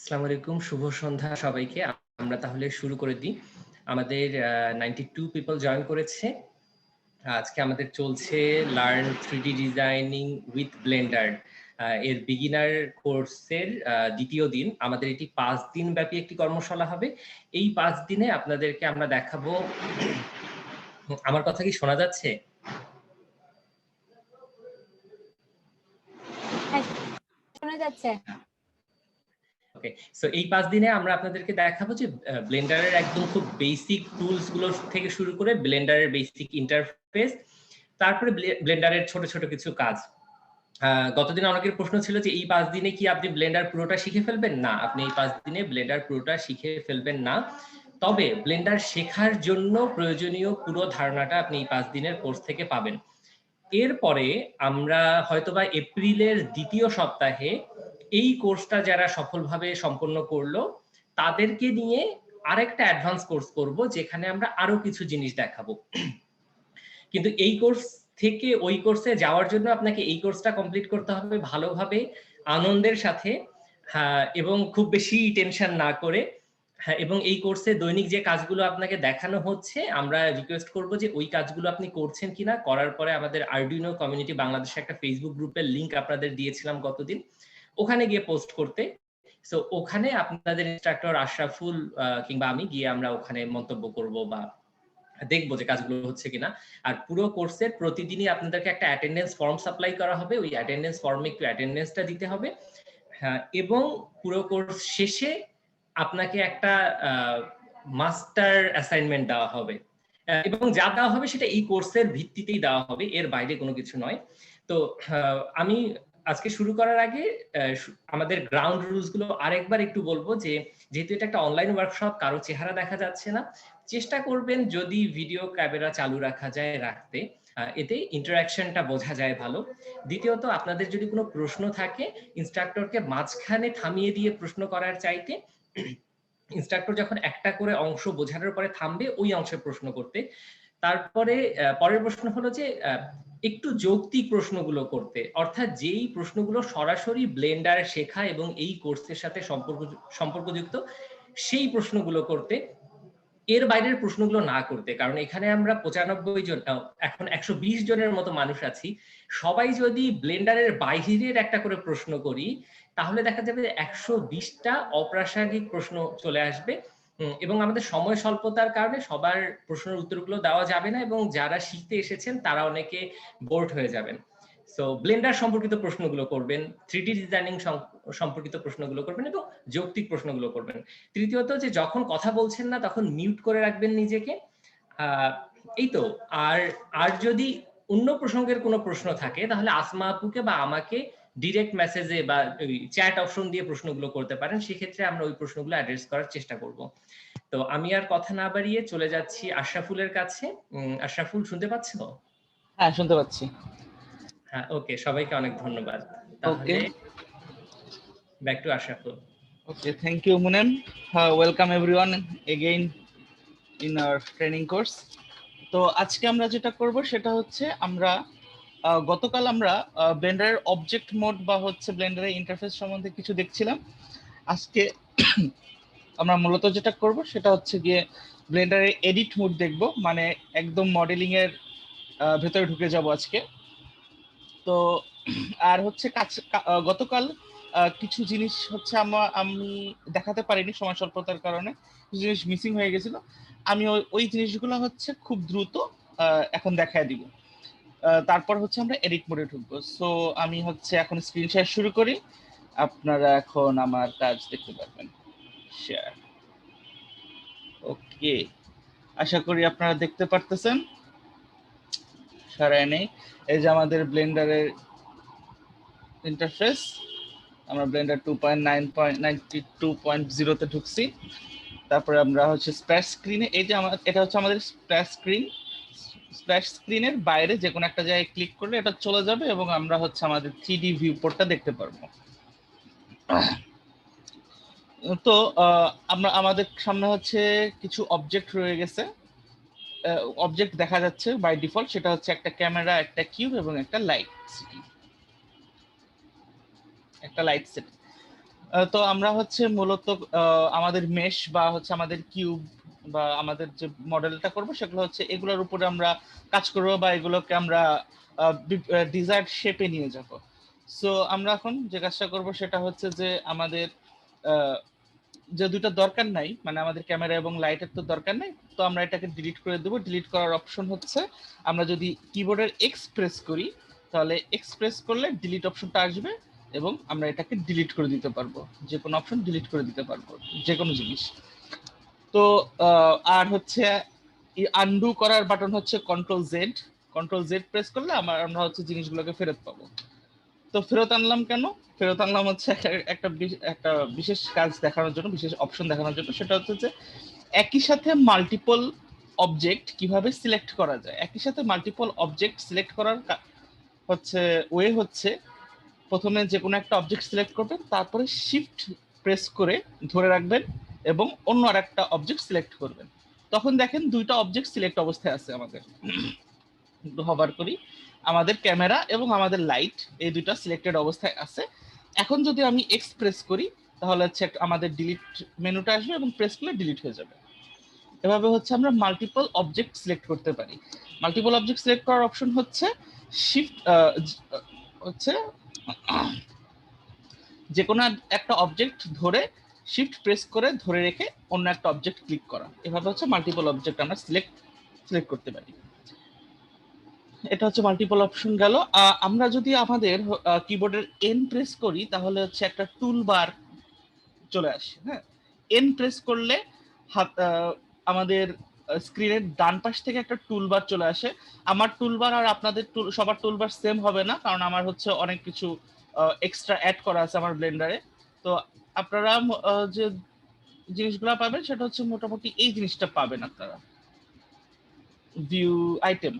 আসসালামু আলাইকুম, শুভ সন্ধ্যা সবাইকে। আমরা তাহলে শুরু করে দিই। আমাদের 92 পিপল জয়েন করেছে। আজকে আমাদের চলছে learn 3D designing with Blender এর বিগিনার কোর্সের দ্বিতীয় দিন। আমাদের এটি 5 দিন ব্যাপী একটি কর্মশালা হবে। এই 5 দিনে আপনাদেরকে আমরা দেখাবো। আমার কথা কি শোনা যাচ্ছে? হ্যাঁ, শোনা যাচ্ছে। ওকে, সো এই 5 দিনে আমরা আপনাদেরকে দেখাবো যে ব্লেন্ডারের একদম খুব বেসিক টুলস গুলো থেকে শুরু করে ব্লেন্ডারের বেসিক ইন্টারফেস, তারপরে ব্লেন্ডারের ছোট ছোট কিছু কাজ। গতদিন অনেকের প্রশ্ন ছিল যে এই 5 দিনে কি আপনি ব্লেন্ডার পুরোটা শিখে ফেলবেন? না, আপনি এই 5 দিনে ব্লেন্ডার পুরোটা শিখে ফেলবেন না। তবে ব্লেন্ডার শেখার জন্য প্রয়োজনীয় পুরো ধারণাটা আপনি এই 5 দিনের কোর্স থেকে পাবেন। এরপরে আমরা হয়তোবা এপ্রিলের দ্বিতীয় সপ্তাহে এই কোর্সটা যারা সফলভাবে সম্পন্ন করলো তাদেরকে নিয়ে আরেকটা অ্যাডভান্স কোর্স করব, যেখানে আমরা আরো কিছু জিনিস দেখাবো। কিন্তু এই কোর্স থেকে ওই কোর্সে যাওয়ার জন্য আপনাকে এই কোর্সটা কমপ্লিট করতে হবে ভালোভাবে, আনন্দের সাথে, হ্যাঁ, এবং খুব বেশি টেনশন না করে। হ্যাঁ, এবং এই কোর্সে দৈনিক যে কাজগুলো আপনাকে দেখানো হচ্ছে, আমরা রিকোয়েস্ট করব যে ওই কাজগুলো আপনি করছেন কিনা। করার পরে আমাদের আরডুইনো কমিউনিটি বাংলাদেশে একটা ফেসবুক গ্রুপের লিংক আপনাদের দিয়েছিলাম গতদিন, ওখানে গিয়ে পোস্ট করতে। সো ওখানে আপনাদের ইনস্ট্রাক্টর আশরাফুল কিংবা আমি গিয়ে আমরা ওখানে মন্তব্য করব বা দেখবো যে কাজগুলো হচ্ছে কিনা। আর পুরো কোর্সের প্রতিদিনই আপনাদেরকে একটা অ্যাটেন্ডেন্স ফর্ম সাপ্লাই করা হবে, ওই অ্যাটেন্ডেন্স ফর্মে একটু অ্যাটেন্ডেন্সটা দিতে হবে। হ্যাঁ, এবং পুরো কোর্স শেষে আপনাকে একটা মাস্টার অ্যাসাইনমেন্ট দেওয়া হবে, এবং যা দেওয়া হবে সেটা এই কোর্সের ভিত্তিতেই দেওয়া হবে, এর বাইরে কোনো কিছু নয়। তো আমি আজকে শুরু করার আগে আমাদের গ্রাউন্ড রুলস গুলো আরেকবার একটু বলবো যে যেহেতু এটা একটা অনলাইন ওয়ার্কশপ, কারো চেহারা দেখা যাচ্ছে না, চেষ্টা করবেন যদি ভিডিও ক্যামেরা চালু রাখা যায় রাখতে, এতে ইন্টারাকশনটা বোঝা যায় ভালো। দ্বিতীয়ত, আপনাদের যদি কোনো প্রশ্ন থাকে ইনস্ট্রাক্টরকে মাঝখানে থামিয়ে দিয়ে প্রশ্ন করার চাইতে ইনস্ট্রাক্টর যখন একটা করে অংশ বোঝানোর পরে থামবে ওই অংশের প্রশ্ন করতে। তারপরে পরের প্রশ্ন হলো যে একটু যৌক্তিক প্রশ্নগুলো করতে, অর্থাৎ যেই প্রশ্নগুলো সরাসরি ব্লেন্ডার শেখা এবং এই কোর্সের সাথে সম্পর্কযুক্ত সেই প্রশ্নগুলো করতে, এর বাইরের প্রশ্নগুলো না করতে। কারণ এখানে আমরা 95 জন, এখন 120 জনের মতো মানুষ আছি। সবাই যদি ব্লেন্ডারের বাইরের একটা করে প্রশ্ন করি, তাহলে দেখা যাবে যে 120টা অপ্রাসঙ্গিক প্রশ্ন চলে আসবে, এবং আমাদের সময় স্বল্পতার কারণে সবার প্রশ্নের উত্তরগুলো দেওয়া যাবে না, এবং যারা শিখতে এসেছেন তারা অনেকে বোর্ড হয়ে যাবেন। সো ব্লেন্ডার সম্পর্কিত প্রশ্নগুলো করবেন, 3D ডিজাইনিং সম্পর্কিত প্রশ্নগুলো করবেন এবং যৌক্তিক প্রশ্নগুলো করবেন। তৃতীয়ত, যে যখন কথা বলছেন না তখন মিউট করে রাখবেন নিজেকে। এই তো। আর আর যদি অন্য প্রসঙ্গের কোনো প্রশ্ন থাকে তাহলে আসমা আপুকে বা আমাকে ডিরেক্ট মেসেজে বা ওই চ্যাট অপশন দিয়ে প্রশ্নগুলো করতে পারেন, সেক্ষেত্রে আমরা ওই প্রশ্নগুলো অ্যাড্রেস করার চেষ্টা করব। তো আমি আর কথা না বাড়িয়ে চলে যাচ্ছি আশরাফুলের কাছে। আশরাফুল, শুনতে পাচ্ছ? হ্যাঁ, শুনতে পাচ্ছি। হ্যাঁ, ওকে, সবাইকে অনেক ধন্যবাদ। তাহলে back to Ashraful. Okay, thank you, Munem. Welcome everyone again in our training course. তো আজকে আমরা যেটা করব সেটা হচ্ছে আমরা গতকাল আমরা ব্লেন্ডারের অবজেক্ট মোড বা হচ্ছে ব্লেন্ডারের ইন্টারফেস সম্বন্ধে কিছু দেখছিলাম। আজকে আমরা মূলত যেটা করব সেটা হচ্ছে গিয়ে ব্লেন্ডারের এডিট মোড দেখব, মানে একদম মডেলিং এর ভেতরে ঢুকে যাব আজকে। তো আর হচ্ছে গতকাল কিছু জিনিস হচ্ছে আমি দেখাতে পারিনি সময় স্বল্পতার কারণে, কিছু জিনিস মিসিং হয়ে গেছিল। আমি ওই জিনিসগুলো হচ্ছে খুব দ্রুত এখন দেখায় দিব। তারপর হচ্ছে আমরা এডিট মোডে ঢুকবো। সো আমি হচ্ছে এখন স্ক্রিন শেয়ার শুরু করি, আপনারা এখন আমার কাজ দেখতে পারবেন। শেয়ার। ওকে, আশা করি আপনারা দেখতে পারতেছেন। সারায় নেই, এই যে আমাদের ব্লেন্ডারের ইন্টারফেস। আমরা ব্লেন্ডার 2.9.92.0 তে ঢুকছি। তারপরে আমরা হচ্ছে স্প্ল্যাশ স্ক্রিনে, এই যে এটা হচ্ছে আমাদের স্প্ল্যাশ স্ক্রিন। স্প্ল্যাশ স্ক্রিনের বাইরে যে কোনো একটা জায়গায় ক্লিক করলে এটা চলে যাবে এবং আমরা হচ্ছে আমাদের 3D ভিউ পোর্টটা দেখতে পারবো। তো আমরা আমাদের সামনে হচ্ছে কিছু অবজেক্ট রয়ে গেছে, অবজেক্ট দেখা যাচ্ছে বাই ডিফল্ট। সেটা হচ্ছে একটা ক্যামেরা, একটা কিউব এবং একটা লাইট সেটিং। তো আমরা হচ্ছে মূলত আমাদের মেশ বা হচ্ছে আমাদের কিউব বা আমাদের যে মডেলটা করব সেগুলো হচ্ছে এগুলোর উপরে আমরা কাজ করব বা এগুলোকে আমরা ডিজায়ার্ড শেপে নিয়ে যাব। সো আমরা এখন যে কাজটা করব সেটা হচ্ছে যে আমাদের যে দুটো দরকার নাই, মানে আমাদের ক্যামেরা এবং লাইটের তো দরকার নাই, তো আমরা এটাকে ডিলিট করে দেবো। ডিলিট করার অপশন হচ্ছে আমরা যদি কিবোর্ডের এক্স প্রেস করি তাহলে এক্স প্রেস করলে ডিলিট অপশনটা আসবে এবং আমরা এটাকে ডিলিট করে দিতে পারবো, যে কোনো অপশন ডিলিট করে দিতে পারবো, যে কোনো জিনিস। তো আর হচ্ছে আনডু করার বাটন হচ্ছে control Z. Control Z press করলে আমরা হচ্ছে জিনিসগুলোকে ফেরত পাবো। তো ফেরত আনলাম কেন? ফেরত আনলাম হচ্ছে একটা বিশেষ কাজ দেখানোর জন্য, বিশেষ অপশন দেখানোর জন্য। সেটা হচ্ছে যে একই সাথে মাল্টিপল অবজেক্ট কিভাবে সিলেক্ট করা যায়। একই সাথে মাল্টিপল অবজেক্ট সিলেক্ট করার হচ্ছে ওয়ে হচ্ছে প্রথমে যে কোনো একটা অবজেক্ট সিলেক্ট করবেন, তারপরে শিফট প্রেস করে ধরে রাখবেন এবং অন্য আরেকটা অবজেক্ট সিলেক্ট করবেন। তখন দেখেন দুইটা অবজেক্ট সিলেক্ট অবস্থায় আছে আমাদের। হবার করি, আমাদের ক্যামেরা এবং আমাদের লাইট এই দুটো সিলেক্টেড অবস্থায় আছে। এখন যদি আমি এক্স প্রেস করি তাহলে হচ্ছে আমাদের ডিলিট মেনুটা আসবে এবং প্রেস করলে ডিলিট হয়ে যাবে। এভাবে হচ্ছে আমরা মাল্টিপল অবজেক্ট সিলেক্ট করতে পারি। মাল্টিপল অবজেক্ট সিলেক্ট করার অপশন হচ্ছে শিফট হচ্ছে যে কোনো একটা অবজেক্ট ধরে শিফট প্রেস করে ধরে রেখে অন্য একটা অবজেক্ট ক্লিক করা। এভাবে হচ্ছে মাল্টিপল অবজেক্ট আমরা সিলেক্ট করতে পারি। এটা হচ্ছে মাল্টিপল অপশন গেল। আমরা যদি আমাদের কিবোর্ডের এন প্রেস করি তাহলে হচ্ছে একটা টুল বার চলে আসে। হ্যাঁ, এন প্রেস করলে হাত আমাদের স্ক্রিনের ডান পাশ থেকে একটা টুলবার চলে আসে। আমার টুলবার আর আপনাদের সবার টুলবার সেম হবে না, কারণ আমার হচ্ছে অনেক কিছু এক্সট্রা অ্যাড করা আছে আমার ব্লেন্ডারে। তো আপনারা যে জিনিসগুলো পাবেন সেটা হচ্ছে মোটামুটি এই জিনিসটা পাবেন আপনারা। ভিউ আইটেম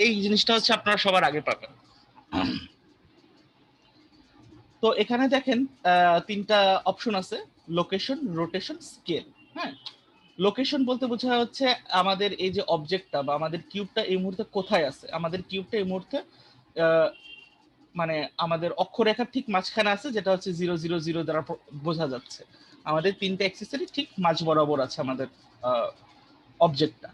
এই জিনিসটা হচ্ছে আপনারা সবার আগে পাবেন। তো এখানে দেখেন তিনটা অপশন আছে, লোকেশন, রোটেশন, স্কেল। হ্যাঁ, লোকেশন বলতে বোঝা হচ্ছে আমাদের এই যে অবজেক্টটা বা আমাদের কিউবটা এই মুহূর্তে কোথায় আছে। আমাদের কিউবটা এই মুহূর্তে মানে আমাদের অক্ষরেখার ঠিক মাঝখানে আছে, যেটা হচ্ছে 0 0 0 দ্বারা বোঝা যাচ্ছে। আমাদের তিনটা অ্যাক্সেসরি ঠিক মাঝ বরাবর আছে আমাদের অবজেক্টটা।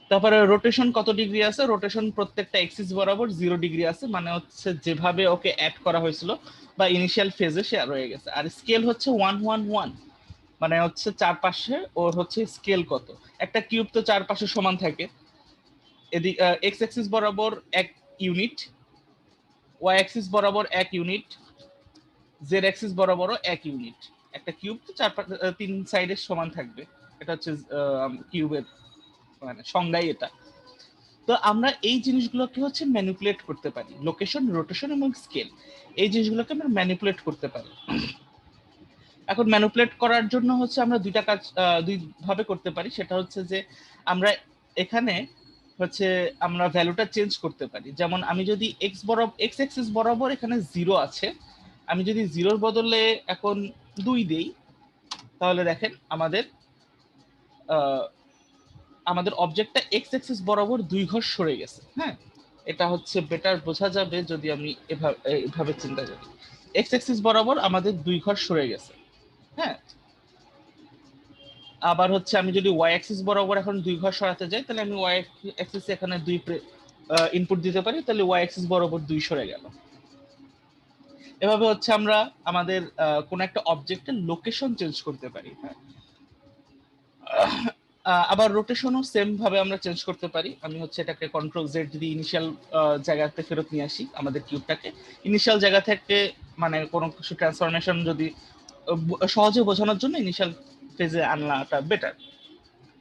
তারপরে রোটেশন কত ডিগ্রি আছে? রোটেশন প্রত্যেকটা এক্সিস বরাবর 0 ডিগ্রি আছে, মানে হচ্ছে যেভাবে ওকে অ্যাড করা হয়েছিল বা ইনিশিয়াল ফেজে সে রয়ে গেছে। আর স্কেল হচ্ছে 1 1 1, মানে হচ্ছে চারপাশে ওর হচ্ছে স্কেল কত। একটা কিউব তো চারপাশে সমান থাকে, এদিক এক্স অ্যাক্সিস বরাবর 1 ইউনিট, ওয়াই অ্যাক্সিস বরাবর 1 ইউনিট, জেড অ্যাক্সিস বরাবরও 1 ইউনিট। একটা কিউব তো তিন সাইডে সমান থাকবে, এটা হচ্ছে কিউবের মানে সংজ্ঞাই এটা। তো আমরা এই জিনিসগুলোকে হচ্ছে ম্যানিপুলেট করতে পারি, লোকেশন, রোটেশন এবং স্কেল, এই জিনিসগুলোকে আমরা ম্যানিপুলেট করতে পারি। এখন ম্যানিপুলেট করার জন্য হচ্ছে আমরা দুইটা কাজ দুই ভাবে করতে পারি। সেটা হচ্ছে যে আমরা এখানে হচ্ছে আমরা ভ্যালুটা চেঞ্জ করতে পারি। যেমন আমি যদি এক্স অ্যাক্সিস বরাবর এখানে 0 আছে, আমি যদি 0-র বদলে এখন 2 দেই তাহলে দেখেন আমাদের অবজেক্টটা এক্স অ্যাক্সিস বরাবর 2 ঘর সরে গেছে। হ্যাঁ, এটা হচ্ছে বেটার বোঝা যাবে যদি আমি এভাবে চিন্তা করি। এক্স অ্যাক্সিস বরাবর আমাদের 2 ঘর সরে গেছে। হ্যাঁ, আবার হচ্ছে আমি যদি ওয়াই অ্যাক্সিস বরাবর এখন 2 ঘর সরাতে যাই তাহলে আমি ওয়াই অ্যাক্সিসে এখানে 2 ইনপুট দিতে পারি, তাহলে ওয়াই অ্যাক্সিস বরাবর 2 সরে গেল। এভাবে হচ্ছে আমরা আমাদের কোন একটা অবজেক্টের লোকেশন চেঞ্জ করতে পারি। হ্যাঁ, আবার রোটেশনও সেম ভাবে আমরা চেঞ্জ করতে পারি। আমি হচ্ছে এটাকে কন্ট্রোল জেড যদি ইনিশিয়াল জায়গাতে ফেরত নিয়ে আসি আমাদের কিউবটাকে, ইনিশিয়াল জায়গা থেকে মানে কোনো কিছু ট্রান্সফরমেশন যদি সহজে বোঝানোর জন্য ইনিশিয়াল ফেজে আনলাটা বেটার।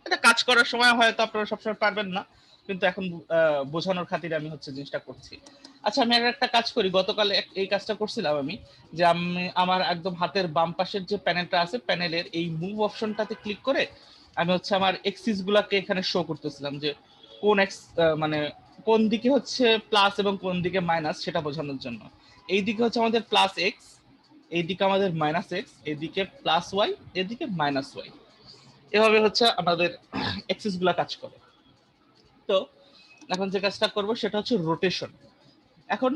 এটা কাজ করার সময় হয়তো আপনারা সবসময় পারবেন না, কিন্তু এখন বোঝানোর খাতিরে আমি হচ্ছে জিনিসটা করছি। আচ্ছা, আমি একটা কাজ করি, গতকাল এই কাজটা করছিলাম আমি, যে আমি আমার একদম হাতের বাম পাশের যে প্যানেলটা আছে প্যানেলের এই মুভ অপশনটাতে ক্লিক করে আমি হচ্ছে আমার এক্সিস গুলাকে এখানে শো করতেছিলাম, যে কোন এক্স মানে কোন দিকে হচ্ছে প্লাস এবং কোন দিকে মাইনাস সেটা বোঝানোর জন্য। এই দিকে হচ্ছে আমাদের প্লাস এক্স, এইদিকে আমাদের মাইনাস এক্স, এদিকে প্লাস ওয়াই, এদিকে মাইনাস ওয়াই। এভাবে হচ্ছে আমাদের এক্সিস গুলা কাজ করে। তো এখন যে কাজটা করব সেটা হচ্ছে রোটেশন। এখন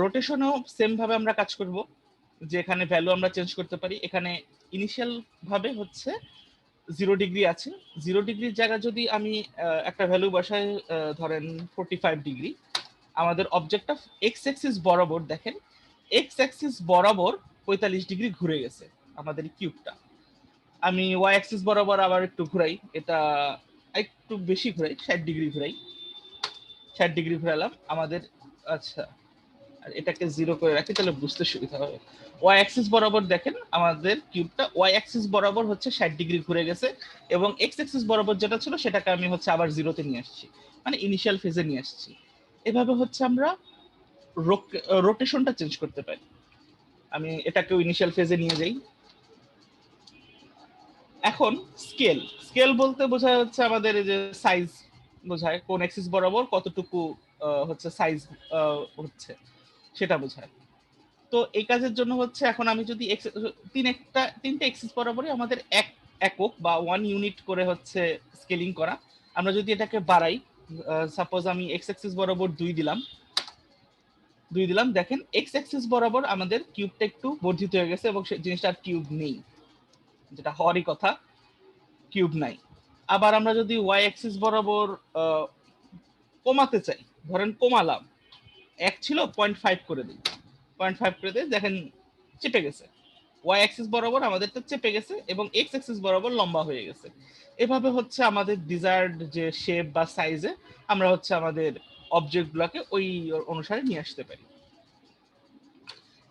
রোটেশনেও সেম ভাবে আমরা কাজ করব। যে এখানে ভ্যালু আমরা চেঞ্জ করতে পারি। এখানে ইনিশিয়াল ভাবে হচ্ছে 0 ডিগ্রি আছে। 0 ডিগ্রির জায়গায় যদি আমি একটা ভ্যালু বসাই, ধরেন 45 ডিগ্রি, আমাদের অবজেক্টটা এক্স অ্যাক্সিস বরাবর দেখেন, এক্স অ্যাক্সিস বরাবর 45 ডিগ্রি ঘুরে গেছে আমাদের কিউবটা। আমি ওয়াই অ্যাক্সিস বরাবর আবার একটু ঘুরাই, এটা একটু বেশি ঘুরাই, 60 ডিগ্রি ঘুরাই, 60 ডিগ্রি ঘুরালাম আমাদের। আচ্ছা, আর এটাকে 0 করে রাখি তাহলে বুঝতে সুবিধা হবে। ওয়াই অ্যাক্সিস বরাবর দেখেন আমাদের কিউবটা ওয়াই অ্যাক্সিস বরাবর হচ্ছে 60 ডিগ্রি ঘুরে গেছে, এবং এক্স অ্যাক্সিস বরাবর যেটা ছিল সেটাকে আমি হচ্ছে আবার 0-তে নিয়ে আসছি, মানে ইনিশিয়াল ফেজে নিয়ে আসছি। এভাবে হচ্ছে আমরা রোটেশনটা চেঞ্জ করতে পারি। আমি এটাকেও ইনিশিয়াল ফেজে নিয়ে যাই। এখন স্কেল, স্কেল বলতে বোঝায় হচ্ছে আমাদের এই যে সাইজ বোঝায়, কোন অ্যাক্সিস বরাবর কতটুকু হচ্ছে সাইজ হচ্ছে সেটা বোঝায়। তো এই কাজের জন্য হচ্ছে এখন আমি যদি তিনটে এক্সিস বরাবরই আমাদের একক বা 1 ইউনিট করে হচ্ছে স্কেলিং করা। আমরা যদি এটাকে বাড়াই, সাপোজ আমি এক্স অ্যাক্সিস বরাবর 2 দিলাম, দেখেন এক্স অ্যাক্সিস বরাবর আমাদের কিউবটা একটু বর্ধিত হয়ে গেছে এবং সেই জিনিসটা আর কিউব নেই, যেটা হওয়ারই কথা, কিউব নাই। আবার আমরা যদি ওয়াই অ্যাক্সিস বরাবর কমাতে চাই, ধরেন কমালাম, 1 ছিল 0.5 করে দিই, 0.5 করে দিই, দেখেন চেপে গেছে, ওয়াই অ্যাক্সিস বরাবর আমাদেরটা চেপে গেছে এবং এক্স অ্যাক্সিস বরাবর লম্বা হয়ে গেছে। এভাবে হচ্ছে আমাদের ডিজায়ার্ড যে শেপ বা সাইজে আমরা হচ্ছে আমাদের অবজেক্টগুলোকে ওই অনুসারে নিয়ে আসতে পারি।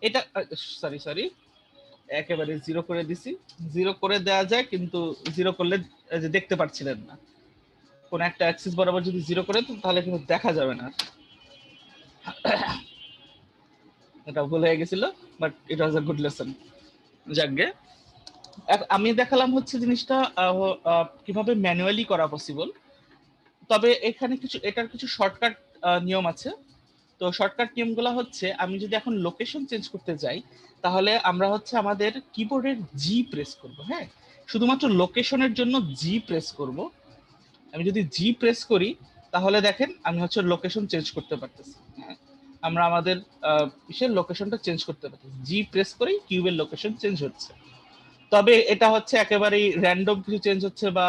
এটা সরি একেবারে 0 করে দিছি। 0 করে দেওয়া যায়, কিন্তু 0 করলে যে দেখতে পাচ্ছিলেন না, কোন একটা অ্যাক্সিস বরাবর যদি 0 করে তাহলে কিন্তু দেখা যাবে না। এটা ভুল হয়ে গেছিল, but it was a good lesson. যাকগে, আমি দেখালাম হচ্ছে জিনিসটা কিভাবে ম্যানুয়ালি করা পসিবল। তবে এখানে এটার কিছু শর্টকাট নিয়ম আছে। তো শর্টকাট নিয়মগুলো হচ্ছে, আমি যদি এখন লোকেশন চেঞ্জ করতে যাই তাহলে আমরা হচ্ছে আমাদের কিবোর্ডের জি প্রেস করব। হ্যাঁ, শুধুমাত্র লোকেশনের জন্য জি প্রেস করব। আমি যদি জি প্রেস করি তাহলে দেখেন আমি হচ্ছে লোকেশন চেঞ্জ করতে পারতেছি। হ্যাঁ, আমরা আমাদের ইসের লোকেশনটা চেঞ্জ করতে পারতেছি, জি প্রেস করেই কিউবের লোকেশন চেঞ্জ হচ্ছে। তবে এটা হচ্ছে একেবারেই র্যান্ডম কিছু চেঞ্জ হচ্ছে, বা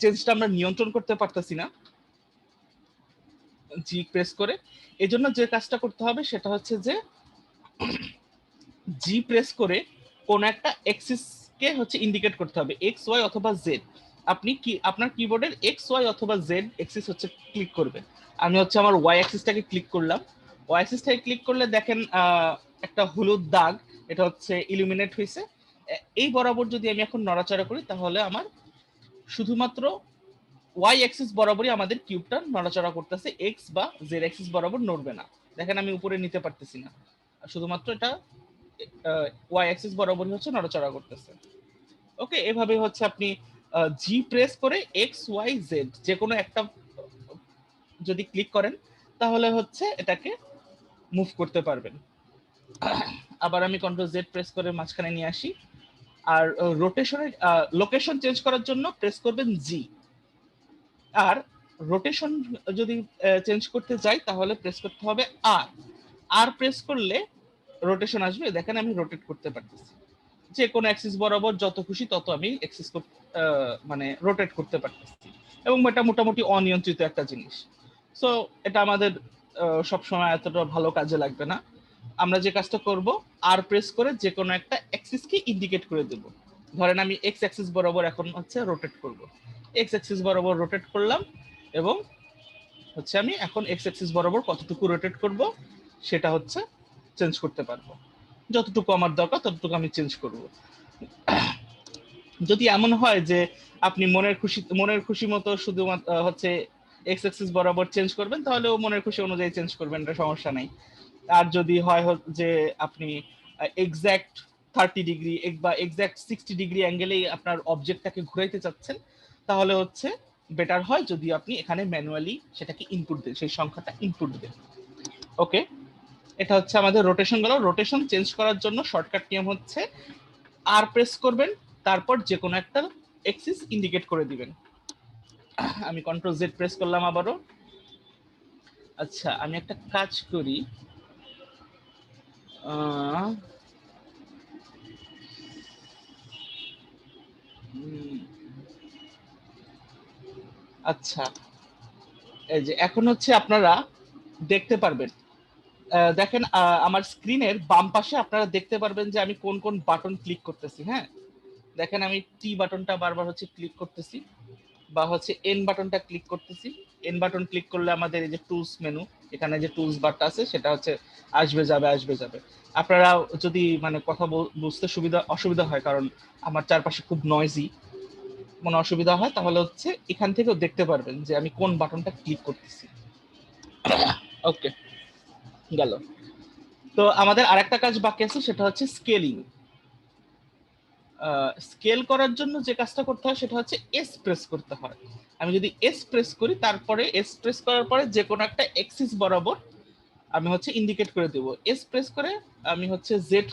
চেঞ্জটা আমরা নিয়ন্ত্রণ করতে পারতেছি না জি প্রেস করে। এজন্য যে কাজটা করতে হবে সেটা হচ্ছে যে জি প্রেস করে কোন একটা এক্সিস কে হচ্ছে ইন্ডিকেট করতে হবে, এক্স ওয়াই অথবা জেড। আপনি কি আপনার কিবোর্ডের এক্স ওয়াই অথবা জেড এক্সিস হচ্ছে ক্লিক করবেন। আমি হচ্ছে আমার ওয়াই অ্যাক্সিসটাকে ক্লিক করলাম। ওয়াই অ্যাক্সিসটাকে ক্লিক করলে দেখেন একটা হলুদ দাগ, এটা হচ্ছে ইলুমিনেট হয়েছে। এই বরাবর যদি আমি এখন নড়াচড়া করি তাহলে আমার শুধুমাত্র ওয়াই অ্যাক্সিস বরাবরই আমাদের কিউবটা নড়াচড়া করতেছে, এক্স বা জেড অ্যাক্সিস বরাবর নড়বে না। দেখেন আমি উপরে নিতে পারতেছি না, শুধুমাত্র এটা ওয়াই অ্যাক্সিস বরাবরই হচ্ছে নড়াচড়া করতেছে। ওকে, এভাবে হচ্ছে আপনি জি প্রেস করে এক্স ওয়াই জেড যে কোনো একটা যদি ক্লিক করেন তাহলে হচ্ছে এটাকে মুভ করতে পারবেন। আবার আমি কন্ট্রোল জেড প্রেস করে মাঝখানে নিয়ে আসি। আর রোটেশনের লোকেশন চেঞ্জ করার জন্য প্রেস করবেন জি। আর রোটেশন যদি চেঞ্জ করতে যাই তাহলে প্রেস করতে হবে আর। আর প্রেস করলে রোটেশন আসবে, দেখেন আমি রোটেট করতে পারতেছি, যে কোনো অ্যাক্সিস বরাবর যত খুশি তত আমি অ্যাক্সিস মানে রোটেট করতে পারতেছি, এবং এটা মোটামুটি অনিয়ন্ত্রিত একটা জিনিস। সো এটা আমাদের সবসময় এতটা ভালো কাজে লাগবে না। আমরা যে কাজটা করব, আর প্রেস করে যে কোনো একটা অ্যাক্সিসকে ইন্ডিকেট করে দেব। ধরেন আমি এক্স অ্যাক্সিস বরাবর এখন হচ্ছে রোটেট করব, এক্স অ্যাক্সিস বরাবর রোটেট করলাম, এবং হচ্ছে আমি এখন এক্স অ্যাক্সিস বরাবর কতটুকু রোটেট করব সেটা হচ্ছে চেঞ্জ করতে পারবো। যতটুকু আমার দরকার ততটুকু আমি চেঞ্জ করব। যদি এমন হয় যে আপনি মনের খুশি মতো শুধুমাত্র হচ্ছে এক্স অ্যাক্সিস বরাবর চেঞ্জ করবেন, তাহলে ও মনের খুশি অনুযায়ী চেঞ্জ করবেন, এটা সমস্যা নেই। আর যদি হয় যে আপনি এক্স্যাক্ট 30 ডিগ্রি বা এক্স্যাক্ট 60 ডিগ্রি অ্যাঙ্গেলেই আপনার অবজেক্টটাকে ঘুরাইতে চাচ্ছেন, তাহলে হচ্ছে বেটার হয় যদি আপনি এখানে ম্যানুয়ালি সেটাকে ইনপুট দেন, সেই সংখ্যাটা ইনপুট দেন। ওকে, এটা হচ্ছে আমাদের রোটেশন গেল। রোটেশন চেঞ্জ করার জন্য শর্টকাট নিয়ম হচ্ছে আর প্রেস করবেন, তারপর যে কোনো একটা এক্সিস ইন্ডিকেট করে দিবেন। আমি কন্ট্রোল জেড প্রেস করলাম আবারও। আচ্ছা, আমি একটা কাজ করি, আহ, উম, আচ্ছা, এই যে এখন হচ্ছে আপনারা দেখতে পারবেন, দেখেন আমার স্ক্রিনের বাম পাশে আপনারা দেখতে পারবেন যে আমি কোন কোন বাটন ক্লিক করতেছি। হ্যাঁ, দেখেন আমি টি বাটনটা বারবার হচ্ছে ক্লিক করতেছি, বা হচ্ছে এন বাটনটা ক্লিক করতেছি। এন বাটন ক্লিক করলে আমাদের এই যে টুলস মেনু, এখানে যে টুলস বারটা আছে সেটা হচ্ছে আসবে যাবে আসবে যাবে। আপনারা যদি মানে কথা বুঝতে অসুবিধা হয়, কারণ আমার চারপাশে খুব নয়েজি, কোনো অসুবিধা হয়, তাহলে হচ্ছে এখান থেকেও দেখতে পারবেন যে আমি কোন বাটনটা ক্লিক করতেছি। ওকে, গেল। তো আমাদের আরেকটা কাজ বাকি আছে, সেটা হচ্ছে স্কেলিং। স্কেল করার জন্য যে কাজটা করতে হয় সেটা হচ্ছে এস প্রেস করতে হয়। আমি যদি এস প্রেস করি, তারপরে এস প্রেস করার পরে যে কোনো একটা এক্সিস বরাবর আমি হচ্ছে ইন্ডিকেট করে দেব। এস প্রেস করে আমি হচ্ছে জেড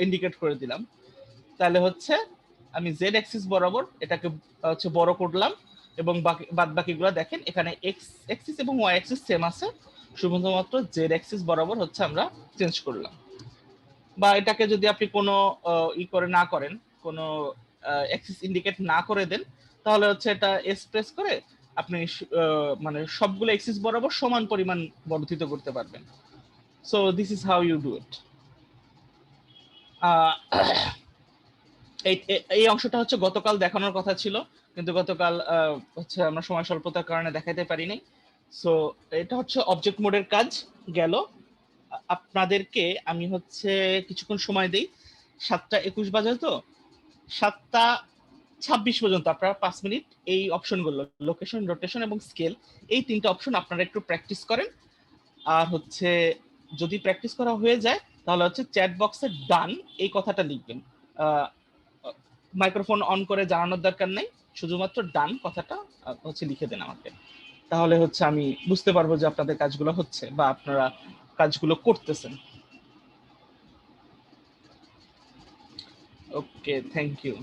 ইন্ডিকেট করে দিলাম, তাহলে হচ্ছে আমি জেড অ্যাক্সিস বরাবর এটাকে হচ্ছে বড় করলাম, এবং বাদ বাকিগুলো দেখেন এখানে এক্স অ্যাক্সিস এবং ওয়াই অ্যাক্সিস সেম আছে, শুধুমাত্র জেড অ্যাক্সিস বরাবর হচ্ছে আমরা চেঞ্জ করলাম। বা এটাকে যদি আপনি কোনো ই করে না করেন, কোনো অ্যাক্সিস ইন্ডিকেট না করে দেন, তাহলে হচ্ছে এটা এস প্রেস করে আপনি মানে সবগুলো অ্যাক্সিস বরাবর সমান পরিমাণ বর্ধিত করতে পারবেন। So this is how you do it. এই এই অংশটা হচ্ছে গতকাল দেখানোর কথা ছিল, কিন্তু গতকাল হচ্ছে আমরা সময় স্বল্পতার কারণে দেখাইতে পারি নাই। সো এটা হচ্ছে অবজেক্ট মোডের কাজ গেল। আপনাদেরকে আমি হচ্ছে কিছুক্ষণ সময় দিই, 7:21 বাজে, তো 7:26 পর্যন্ত আপনারা 5 মিনিট এই অপশনগুলো, লোকেশন, রোটেশন এবং স্কেল, এই তিনটা অপশন আপনারা একটু প্র্যাকটিস করেন। আর হচ্ছে যদি প্র্যাকটিস করা হয়ে যায়, তাহলে হচ্ছে চ্যাট বক্সে ডান এই কথাটা লিখবেন। মাইক্রোফোন অন করে জানানোর দরকার নেই, শুধুমাত্র ডান কথাটা হচ্ছে লিখে দেন আমাকে, তাহলে হচ্ছে আমি বুঝতে পারবো যে আপনাদের কাজগুলো হচ্ছে বা আপনারা কাজগুলো করতেছেন। ওকে, থ্যাংক ইউ।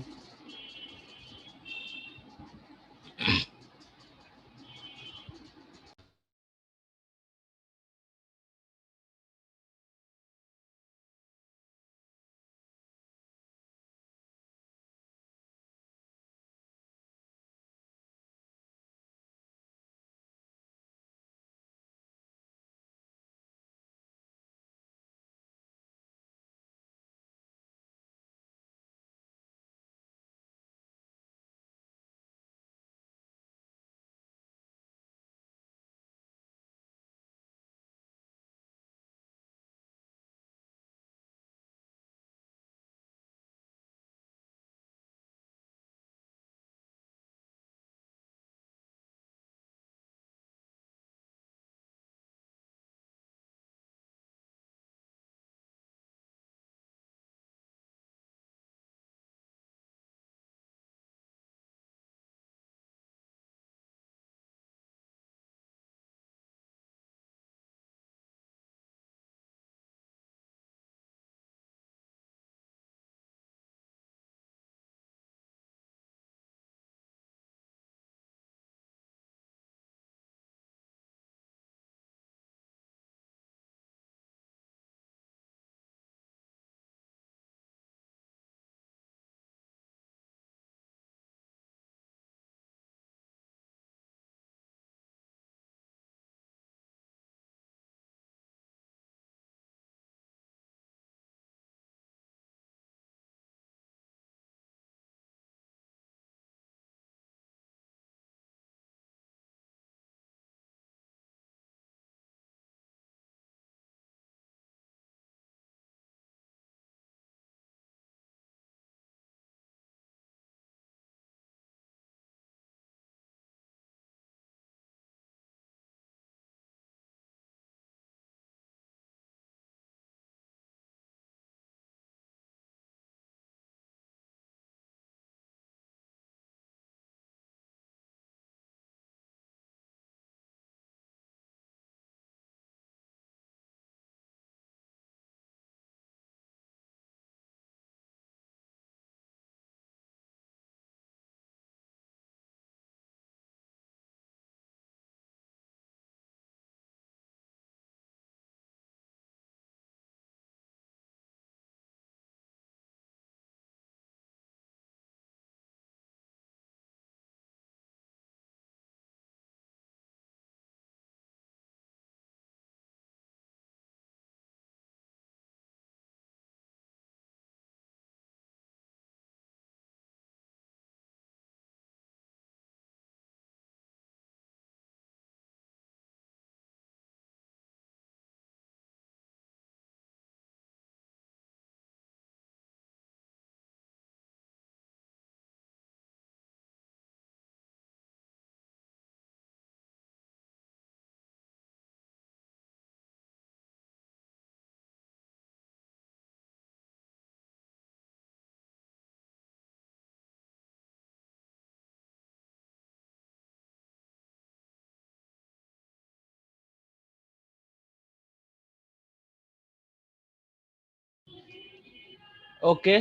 ওকে,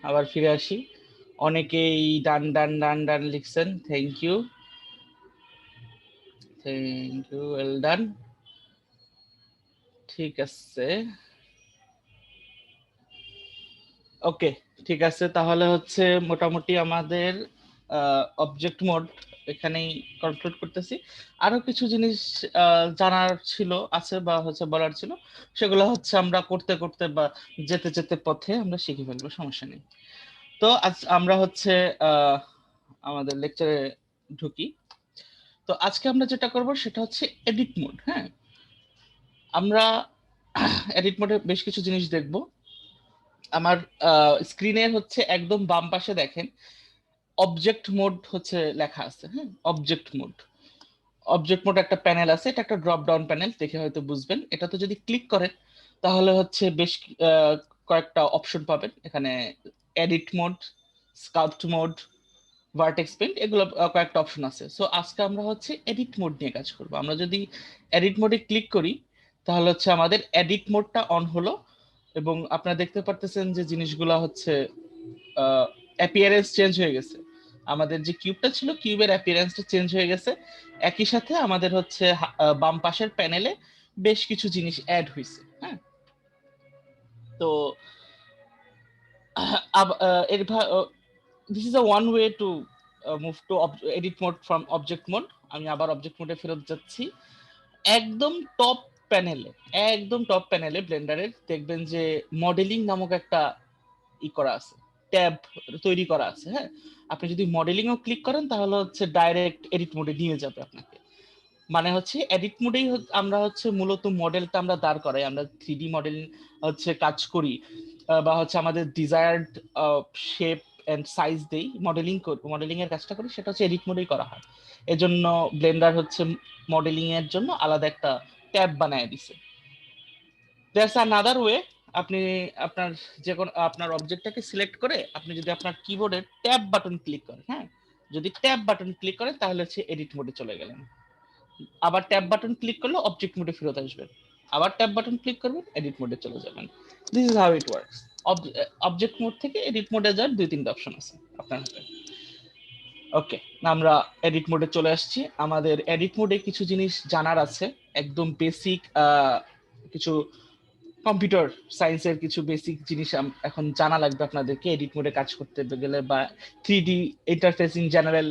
আবার ফিরে আসি। অনেকেই ডান ডান ডান ডান লিখছেন, থ্যাংক ইউ, ওয়েল ডান। ঠিক আছে, ওকে, ঠিক আছে, তাহলে হচ্ছে মোটামুটি আমাদের অবজেক্ট মোড এখানেই কনক্লুড করতেছি। আরো কিছু জিনিস জানার ছিল আছে বা হচ্ছে বলার ছিল, সেগুলো হচ্ছে আমরা করতে করতে বা যেতে যেতে পথে আমরা শিখে ফেলবো, সমস্যা নেই। তো আজ আমরা হচ্ছে আহ আমাদের লেকচারে ঢুকি। তো আজকে আমরা যেটা করব সেটা হচ্ছে এডিট মোড। হ্যাঁ, আমরা এডিট মোডে বেশ কিছু জিনিস দেখব। আমার স্ক্রিনের হচ্ছে একদম বাম পাশে দেখেন অবজেক্ট মোড হচ্ছে লেখা আছে। হ্যাঁ, অবজেক্ট মোড একটা প্যানেল আছে, এটা একটা ড্রপ ডাউন প্যানেল, দেখে হয়তো বুঝবেন। এটাতে যদি ক্লিক করেন তাহলে হচ্ছে বেশ কয়েকটা অপশন পাবেন এখানে, edit mode, sculpt mode, vertex paint, এগুলো কয়েকটা অপশন আছে। সো আজকে আমরা হচ্ছে এডিট মোড নিয়ে কাজ করব। আমরা যদি এডিট মোডে ক্লিক করি তাহলে হচ্ছে আমাদের এডিট মোডটা অন হলো, এবং আপনারা দেখতে পারতেছেন যে জিনিসগুলো হচ্ছে অ্যাপিয়ারেন্স চেঞ্জ হয়ে গেছে। আমাদের যে কিউবটা ছিল, কিউবের অ্যাপিয়ারেন্সটা চেঞ্জ হয়ে গেছে। একই সাথে আমাদের হচ্ছে বাম পাশের প্যানেলে বেশ কিছু জিনিস অ্যাড হয়েছে। হ্যাঁ, তো এর this is a one way to move to edit mode from object mode. আমি আবার অবজেক্ট মোডে ফেরত যাচ্ছি। একদম টপ প্যানেলে, একদম টপ প্যানেলে ব্লেন্ডারের দেখবেন যে মডেলিং নামক একটা করা আছে, ট্যাব তৈরি করা আছে। হ্যাঁ, আপনি যদি মডেলিংও ক্লিক করেন তাহলে হচ্ছে ডাইরেক্ট এডিট মোডে নিয়ে যাবে আপনাকে। মানে হচ্ছে এডিট মোডেই আমরা হচ্ছে মূলত মডেলটা আমরা দাঁড় করাই, আমরা 3D মডেল হচ্ছে কাজ করি, বা হচ্ছে আমাদের ডিজায়ার্ড শেপ এন্ড সাইজ দেই, মডেলিং এর কাজটা করি, সেটা হচ্ছে এডিট মোডেই করা হয়। এজন্য ব্লেন্ডার হচ্ছে মডেলিং এর জন্য আলাদা একটা ট্যাব বানায় দিছে। That's another way. আপনি আপনার যে কোনো আপনার অবজেক্টটাকে সিলেক্ট করে আপনি যদি আপনার কিবোর্ডে ট্যাব বাটন ক্লিক করেন, হ্যাঁ, যদি ট্যাব বাটন ক্লিক করেন তাহলে হচ্ছে এডিট মোডে চলে গেলেন। আবার ট্যাব বাটন ক্লিক করলে অবজেক্ট মোডে ফেরত আসবেন, আবার ট্যাব বাটন ক্লিক করবেন, এডিট মোডে চলে যাবেন। This is how it works. Object mode থেকে এডিট মোডে যাওয়ার 2-3টা অপশন আছে আপনার হাতে। ওকে, আমরা এডিট মোডে চলে আসছি। আমাদের এডিট মোডে কিছু জিনিস জানার আছে, একদম বেসিক কিছু কম্পিউটার সায়েন্সের কিছু বেসিক জিনিস এখন জানা লাগবে আপনাদেরকে এডিট মোডে কাজ করতে গেলে, বা 3D ইন্টারফেস ইন জেনারেল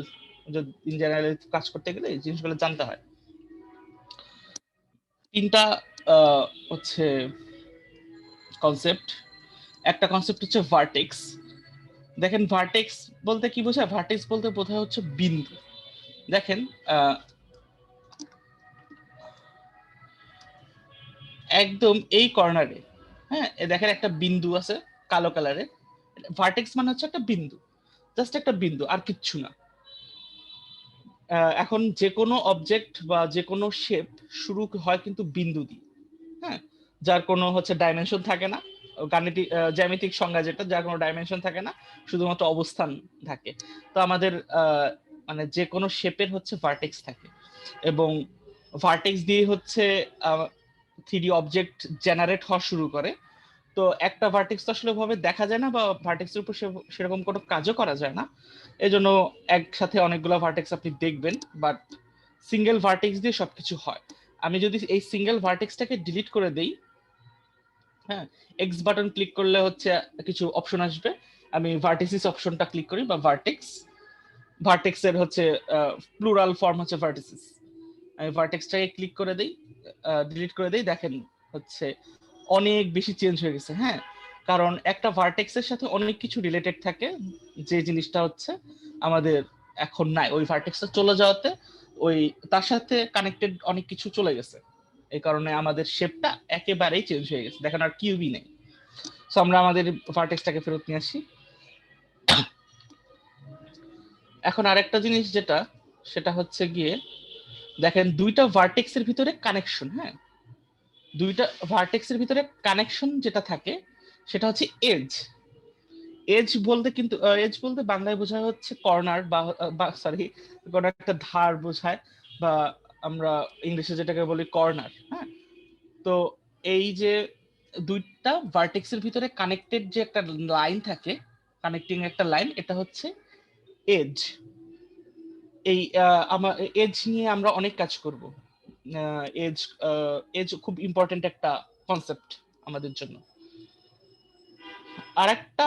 কাজ করতে গেলে এই জিনিসগুলো জানতে হয়। 3টা হচ্ছে কনসেপ্ট। একটা কনসেপ্ট হচ্ছে ভার্টেক্স। দেখেন ভার্টেক্স বলতে কি বোঝায়? ভার্টেক্স বলতে বোঝায় হচ্ছে বিন্দু। দেখেন একদম এই কর্নারে, হ্যাঁ, দেখেন একটা বিন্দু আছে কালো কালারের। ভার্টেক্স মানে হচ্ছে একটা বিন্দু, জাস্ট একটা বিন্দু, আর কিচ্ছু না। এখন যে কোনো অবজেক্ট বা যে কোনো শেপ শুরু হয় কিন্তু বিন্দু দিয়ে। হ্যাঁ, যার কোনো হচ্ছে ডাইমেনশন থাকে না, গাণিতিক জ্যামিতিক সংজ্ঞা যেটা, যার কোনো ডাইমেনশন থাকে না, শুধুমাত্র অবস্থান থাকে। তো আমাদের মানে যে কোনো শেপের হচ্ছে ভার্টেক্স থাকে, এবং ভার্টেক্স দিয়ে হচ্ছে 3D অবজেক্ট জেনারেট হওয়া শুরু করে। তো একটা ভার্টেক্স তো আসলে ভাবে দেখা যায় না, বা ভার্টেক্সের উপর সেরকম কোনো কাজও করা যায় না। এজন্য একসাথে অনেকগুলো ভার্টেক্স আপনি দেখবেন, বাট সিঙ্গেল ভার্টেক্স দিয়ে সবকিছু হয়। আমি যদি এই সিঙ্গেল ভার্টেক্সটাকে ডিলিট করে দেই, হ্যাঁ, এক্স বাটন ক্লিক করলে হচ্ছে কিছু অপশন আসবে। আমি ভার্টিসিস অপশনটা ক্লিক করি, বা ভার্টেক্স এর হচ্ছে প্লুরাল ফর্ম হচ্ছে ভার্টিসিস। আমি ভার্টেক্সটাকে ক্লিক করে দেই, ডিলিট করে দেই, দেখেন হচ্ছে অনেক বেশি চেঞ্জ হয়ে গেছে। হ্যাঁ, কারণ একটা ভার্টেক্সের সাথে অনেক কিছু রিলেটেড থাকে, যে জিনিসটা হচ্ছে আমাদের এখন নাই। ওই ভার্টেক্সটা চলে যাওয়াতে ওই তার সাথে কানেক্টেড অনেক কিছু চলে গেছে, এই কারণে আমাদের শেপটা একেবারেই চেঞ্জ হয়ে গেছে, দেখেন আর কিউবই নেই। সো আমরা আমাদের ভার্টেক্সটাকে ফেরত নিয়ে আসি। এখন আরেকটা জিনিস যেটা, সেটা হচ্ছে গিয়ে দেখেন দুইটা ভার্টেক্সের ভিতরে কানেকশন। হ্যাঁ, দুইটা ভার্টেক্সের ভিতরে কানেকশন যেটা থাকে সেটা হচ্ছে এজ। এজ বলতে কিন্তু এজ বলতে বাংলায় বোঝায় হচ্ছে কর্নার, বা সরি, কোনো একটা ধার বোঝায়, বা আমরা ইংলিশে যেটাকে বলি কর্নার। হ্যাঁ, তো এই যে দুইটা ভার্টেক্সের ভিতরে কানেক্টেড যে একটা লাইন থাকে, কানেক্টিং একটা লাইন, এটা হচ্ছে এজ। এই আমার এজ নিয়ে আমরা অনেক কাজ করব। এজ এজ খুব ইম্পর্টেন্ট একটা কনসেপ্ট আমাদের জন্য। আর একটা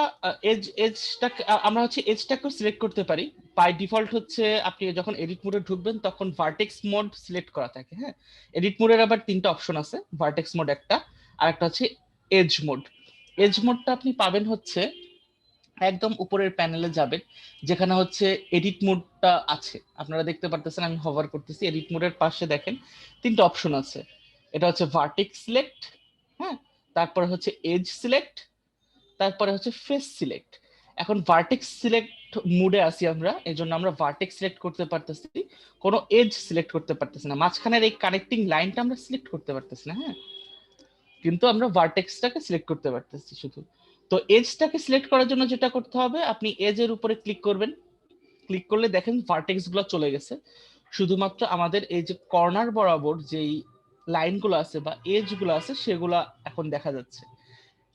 এজটাকে আমরা হচ্ছে এজটাকে সিলেক্ট করতে পারি। বাই ডিফল্ট হচ্ছে আপনি যখন এডিট মোডে ঢুকবেন তখন ভার্টেক্স মোড সিলেক্ট করা থাকে। হ্যাঁ, এডিট মোডের আবার তিনটা অপশন আছে, ভার্টেক্স মোড একটা, আর একটা হচ্ছে এজ মোড। এজ মোডটা আপনি পাবেন হচ্ছে একদম উপরের প্যানেলে যাবেন, যেখানে হচ্ছে এডিট মোডটা আছে। আপনারা দেখতে পারতেছেন আমি হভার করতেছি, এডিট মোডের পাশে দেখেন তিনটা অপশন আছে। এটা হচ্ছে ভার্টেক্স সিলেক্ট, হ্যাঁ, তারপরে হচ্ছে এজ সিলেক্ট, তারপরে হচ্ছে ফেস সিলেক্ট। এখন ভার্টেক্স সিলেক্ট মুডে আছি আমরা, এই জন্য আমরা ভার্টেক্স সিলেক্ট করতে পারতেছি, কোনো এজ সিলেক্ট করতে পারতেছি না, মাঝখানের এই কানেক্টিং লাইনটা আমরা সিলেক্ট করতে পারতেছি না। হ্যাঁ, কিন্তু আমরা ভার্টেক্সটাকে সিলেক্ট করতে পারতেছি শুধু। তো এজটাকে সিলেক্ট করার জন্য যেটা করতে হবে, আপনি এজের উপরে ক্লিক করবেন, ক্লিক করলে দেখেন ভার্টেক্স গুলো চলে গেছে। শুধুমাত্র আমাদের এই যে কর্নার বরাবর যেই লাইনগুলো আছে বা এজ গুলো আছে সেগুলা এখন দেখা যাচ্ছে।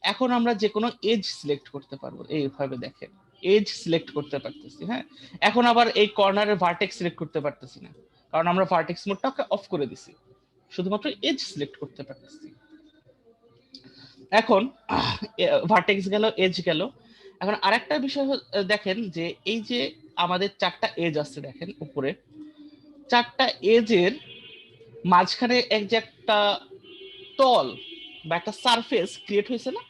এখন আমরা যে কোনো এজ সিলেক্ট করতে পারবো, এইভাবে দেখেন এজ সিলেক্ট করতে পারতেছি। হ্যাঁ, এখন আবার এই কর্নারের ভার্টেক্স সিলেক্ট করতে পারতেছি না, কারণ আমরা ভার্টেক্স মোডটাকে অফ করে দিছি, শুধুমাত্র এজ সিলেক্ট করতে পারতেছি। এখন ভার্টেক্স গেল, এজ গেল। এখন আরেকটা বিষয় দেখেন যে এই যে আমাদের চারটা এজ আছে, দেখেন উপরে চারটা এজের মাঝখানে এক যে একটা তল বা একটা সারফেস ক্রিয়েট হয়েছে না,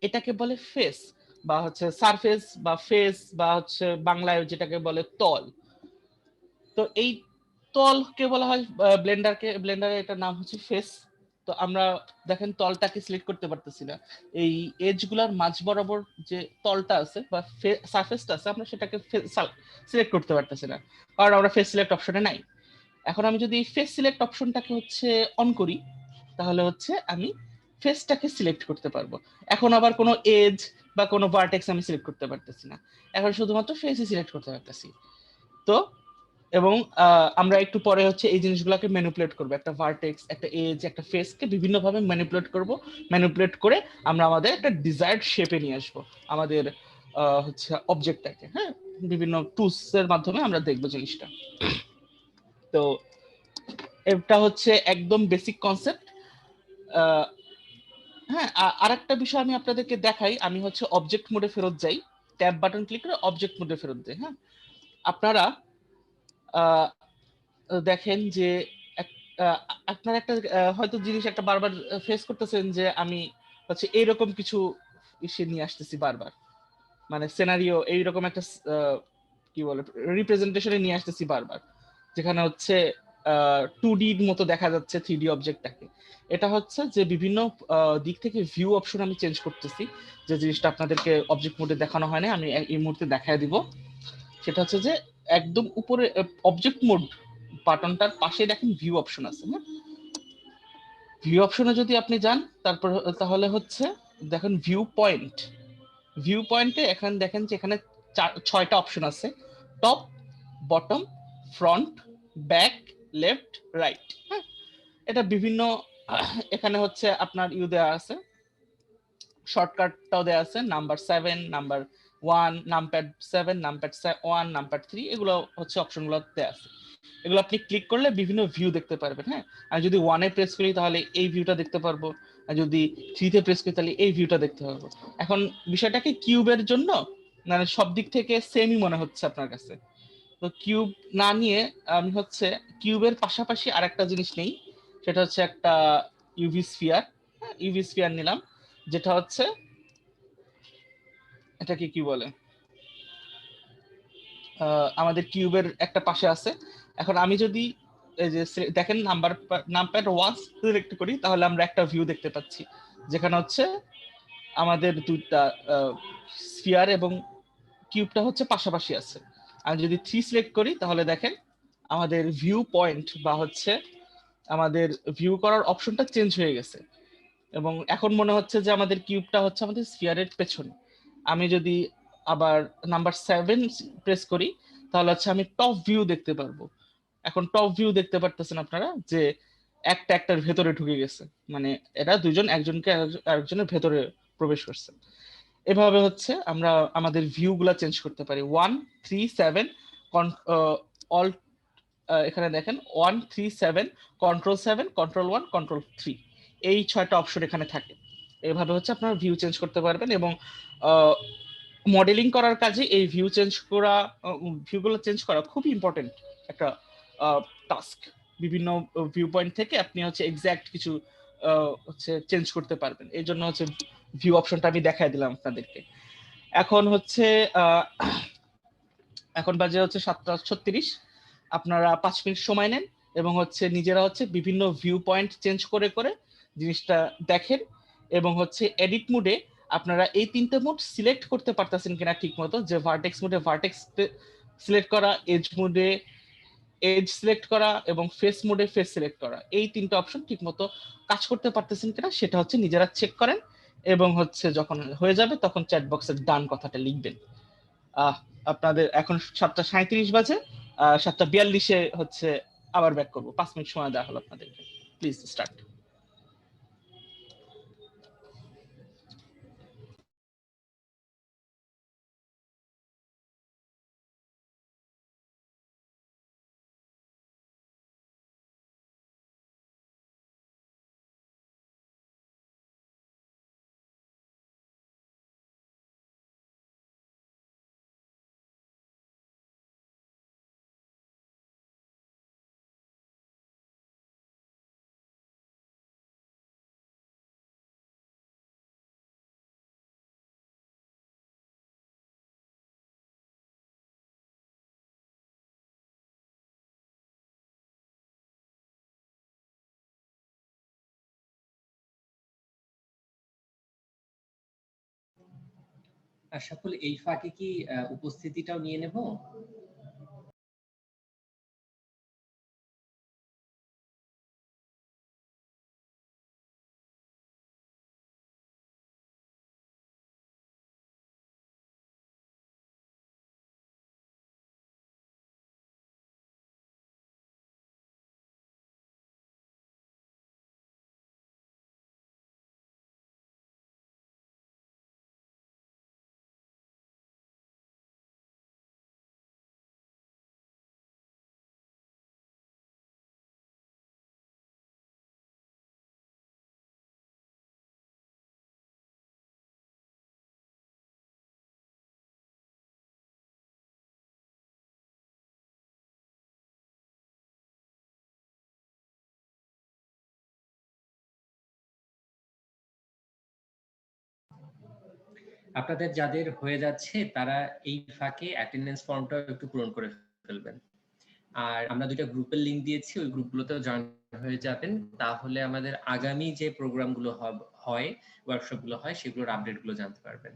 এটাকে বলে ফেস বা হচ্ছে সারফেস বা ফেস বা হচ্ছে বাংলায় যেটাকে বলে তল। তো এই তলকে বলা হয় ব্লেন্ডারে এটার নাম হচ্ছে ফেস। তো আমরা দেখেন তলটাকে সিলেক্ট করতে পারতেছি না, এই এজ গুলার মাঝ বরাবর যে তলটা আছে বা সারফেসটা আছে আমরা সেটাকে সিলেক্ট করতে পারতেছি না, কারণ আমরা ফেস সিলেক্ট অপশনে নাই। এখন আমি যদি ফেস সিলেক্ট অপশনটাকে হচ্ছে অন করি, তাহলে হচ্ছে আমি ফেসটাকে সিলেক্ট করতে পারবো। এখন আবার কোনো এজ বা কোনো ভার্টেক্স আমি সিলেক্ট করতে পারতেছি না, এখন শুধুমাত্র ফেসই সিলেক্ট করতে পারতেছি। তো এবং আমরা একটু পরে হচ্ছে এই জিনিসগুলোকে ম্যানিপুলেট করবো, একটা ভার্টেক্স, একটা এজ, একটা ফেসকে বিভিন্ন ভাবে ম্যানিপুলেট করব। ম্যানিপুলেট করে আমরা আমাদের একটা ডিজায়ার্ড শেপে নিয়ে আসবো আমাদের হচ্ছে অবজেক্টটাকে। হ্যাঁ, বিভিন্ন টুলস এর মাধ্যমে আমরা দেখবো জিনিসটা। তো এটা হচ্ছে একদম বেসিক কনসেপ্ট। হ্যাঁ, আর একটা বিষয় আমি আপনাদেরকে দেখাই, আমি হচ্ছে অবজেক্ট মোডে ফেরত যাই, ট্যাব বাটন ক্লিক করে অবজেক্ট মোডে ফেরত যাই। হ্যাঁ, আপনারা দেখেন যে আপনার একটা হয়তো জিনিস একটা বারবার ফেস করতেছেন যে আমি হচ্ছে এইরকম কিছু ইসে নিয়ে আসতেছি বারবার, মানে সিনারিও এইরকম একটা কি বলে রিপ্রেজেন্টেশনে নিয়ে আসতেছি বারবার, যেখানে হচ্ছে 2D মতো দেখা যাচ্ছে 3D অবজেক্টটাকে। এটা হচ্ছে যে বিভিন্ন দিক থেকে ভিউ অপশন আমি চেঞ্জ করতেছি, যে জিনিসটা আপনাদেরকে অবজেক্ট মোডে দেখানো হয় না, আমি এই মুহূর্তে দেখায় দিব। সেটা হচ্ছে যে একদম উপরে অবজেক্ট মোড বাটনটার পাশে দেখেন ভিউ অপশন আছে। হ্যাঁ, ভিউ অপশনে যদি আপনি যান তারপর তাহলে হচ্ছে দেখেন ভিউ পয়েন্ট। ভিউ পয়েন্টে এখন দেখেন যে এখানে 6টা অপশন আছে, top, bottom, front, back, left, right. হ্যাঁ, এটা বিভিন্ন এখানে হচ্ছে আপনার দেওয়া আছে, শর্টকাটটাও দেওয়া আছে, number 7, number 1, numpad 7, numpad 1, numpad 3, এগুলো হচ্ছে অপশনগুলো দেওয়া আছে। এগুলো আপনি ক্লিক করলে বিভিন্ন ভিউ দেখতে পারবেন। হ্যাঁ, আর যদি 1-এ প্রেস করি তাহলে এই ভিউটা দেখতে পারবো, আর যদি 3-তে প্রেস করি তাহলে এই ভিউটা দেখতে পারবো। এখন বিষয়টাকে কিউবের জন্য মানে সব দিক থেকে সেমই মনে হচ্ছে আপনার কাছে, তো কিউব না নিয়ে আমি হচ্ছে কিউবের পাশাপাশি আরেকটা জিনিস নেই, সেটা হচ্ছে একটা ইউভি স্ফিয়ার। ইউভি স্ফিয়ার নিলাম, যেটা হচ্ছে এটাকে কি বলে আমাদের কিউবের একটা পাশে আছে। এখন আমি যদি এই যে দেখেন নাম্বার 1 সিলেক্ট করি তাহলে আমরা একটা ভিউ দেখতে পাচ্ছি, যেখানে হচ্ছে আমাদের দুইটা স্ফিয়ার এবং কিউবটা হচ্ছে পাশাপাশি আছে। আমি যদি 3 সিলেক্ট করি তাহলে দেখেন আমাদের ভিউ পয়েন্ট বা হচ্ছে আমাদের ভিউ করার অপশনটা চেঞ্জ হয়ে গেছে, এবং এখন মনে হচ্ছে যে আমাদের কিউবটা হচ্ছে আমাদের স্ফিয়ারের পেছনে। আমি যদি আবার নাম্বার 7 প্রেস করি তাহলে হচ্ছে আমি টপ ভিউ দেখতে পারবো। এখন টপ ভিউ দেখতে পারতেছেন আপনারা যে একটা একটার ভেতরে ঢুকে গেছে, মানে এরা দুজন একজনকে আরেকজনের ভেতরে প্রবেশ করছে। এভাবে হচ্ছে আমরা আমাদের ভিউ গুলা চেঞ্জ করতে পারি। 1 3 7 অল, এখানে দেখেন 1 3 7, কন্ট্রোল 7, কন্ট্রোল 1, কন্ট্রোল 3, এই 6টা অপশন এখানে থাকে। এভাবে হচ্ছে আপনারা ভিউ চেঞ্জ করতে পারবেন। এবং মডেলিং করার কাজে এই ভিউগুলো চেঞ্জ করা খুবই ইম্পর্টেন্ট একটা টাস্ক। বিভিন্ন ভিউ পয়েন্ট থেকে আপনি হচ্ছে এক্সাক্ট কিছু হচ্ছে চেঞ্জ করতে পারবেন। এই জন্য হচ্ছে ভিউ অপশনটা আমি দেখাই দিলাম আপনাদেরকে। এখন হচ্ছে এখন বাজে হচ্ছে 7:36। আপনারা 5 মিনিট সময় নেন এবং হচ্ছে নিজেরা হচ্ছে বিভিন্ন ভিউ পয়েন্ট চেঞ্জ করে করে জিনিসটা দেখেন। এবং হচ্ছে এডিট মোডে আপনারা এই 3টে মোড সিলেক্ট করতে পারতেছেন কিনা ঠিক মতো, যে ভার্টেক্স মোডে ভার্টেক্স সিলেক্ট করা, এজ মোডে এজ সিলেক্ট করা এবং ফেস মোডে ফেস সিলেক্ট করা, এই 3টে অপশন ঠিক মতো কাজ করতে পারতেছেন কিনা সেটা হচ্ছে নিজেরা চেক করেন। এবং হচ্ছে যখন হয়ে যাবে তখন চ্যাট বক্সের ডান কথাটা লিখবেন। আহ আপনাদের এখন 7:37 বাজে, 7:42-এ হচ্ছে আবার ব্যাক করবো। 5 মিনিট সময় দেওয়া হলো আপনাদেরকে, প্লিজ স্টার্ট। আশরাফুল, এই ফাঁকে কি উপস্থিতিটাও নিয়ে নেব? আপনাদের যাদের হয়ে যাচ্ছে তারা এই ফাঁকে অ্যাটেন্ডেন্স ফর্মটা একটু পূরণ করে ফেলবেন। আর আমরা 2টা গ্রুপের লিংক দিয়েছি, ওই গ্রুপগুলোতেও জয়েন হয়ে যাবেন। তাহলে আমাদের আগামী যে প্রোগ্রামগুলো হয়, ওয়ার্কশপগুলো হয়, সেগুলোর আপডেটগুলো জানতে পারবেন।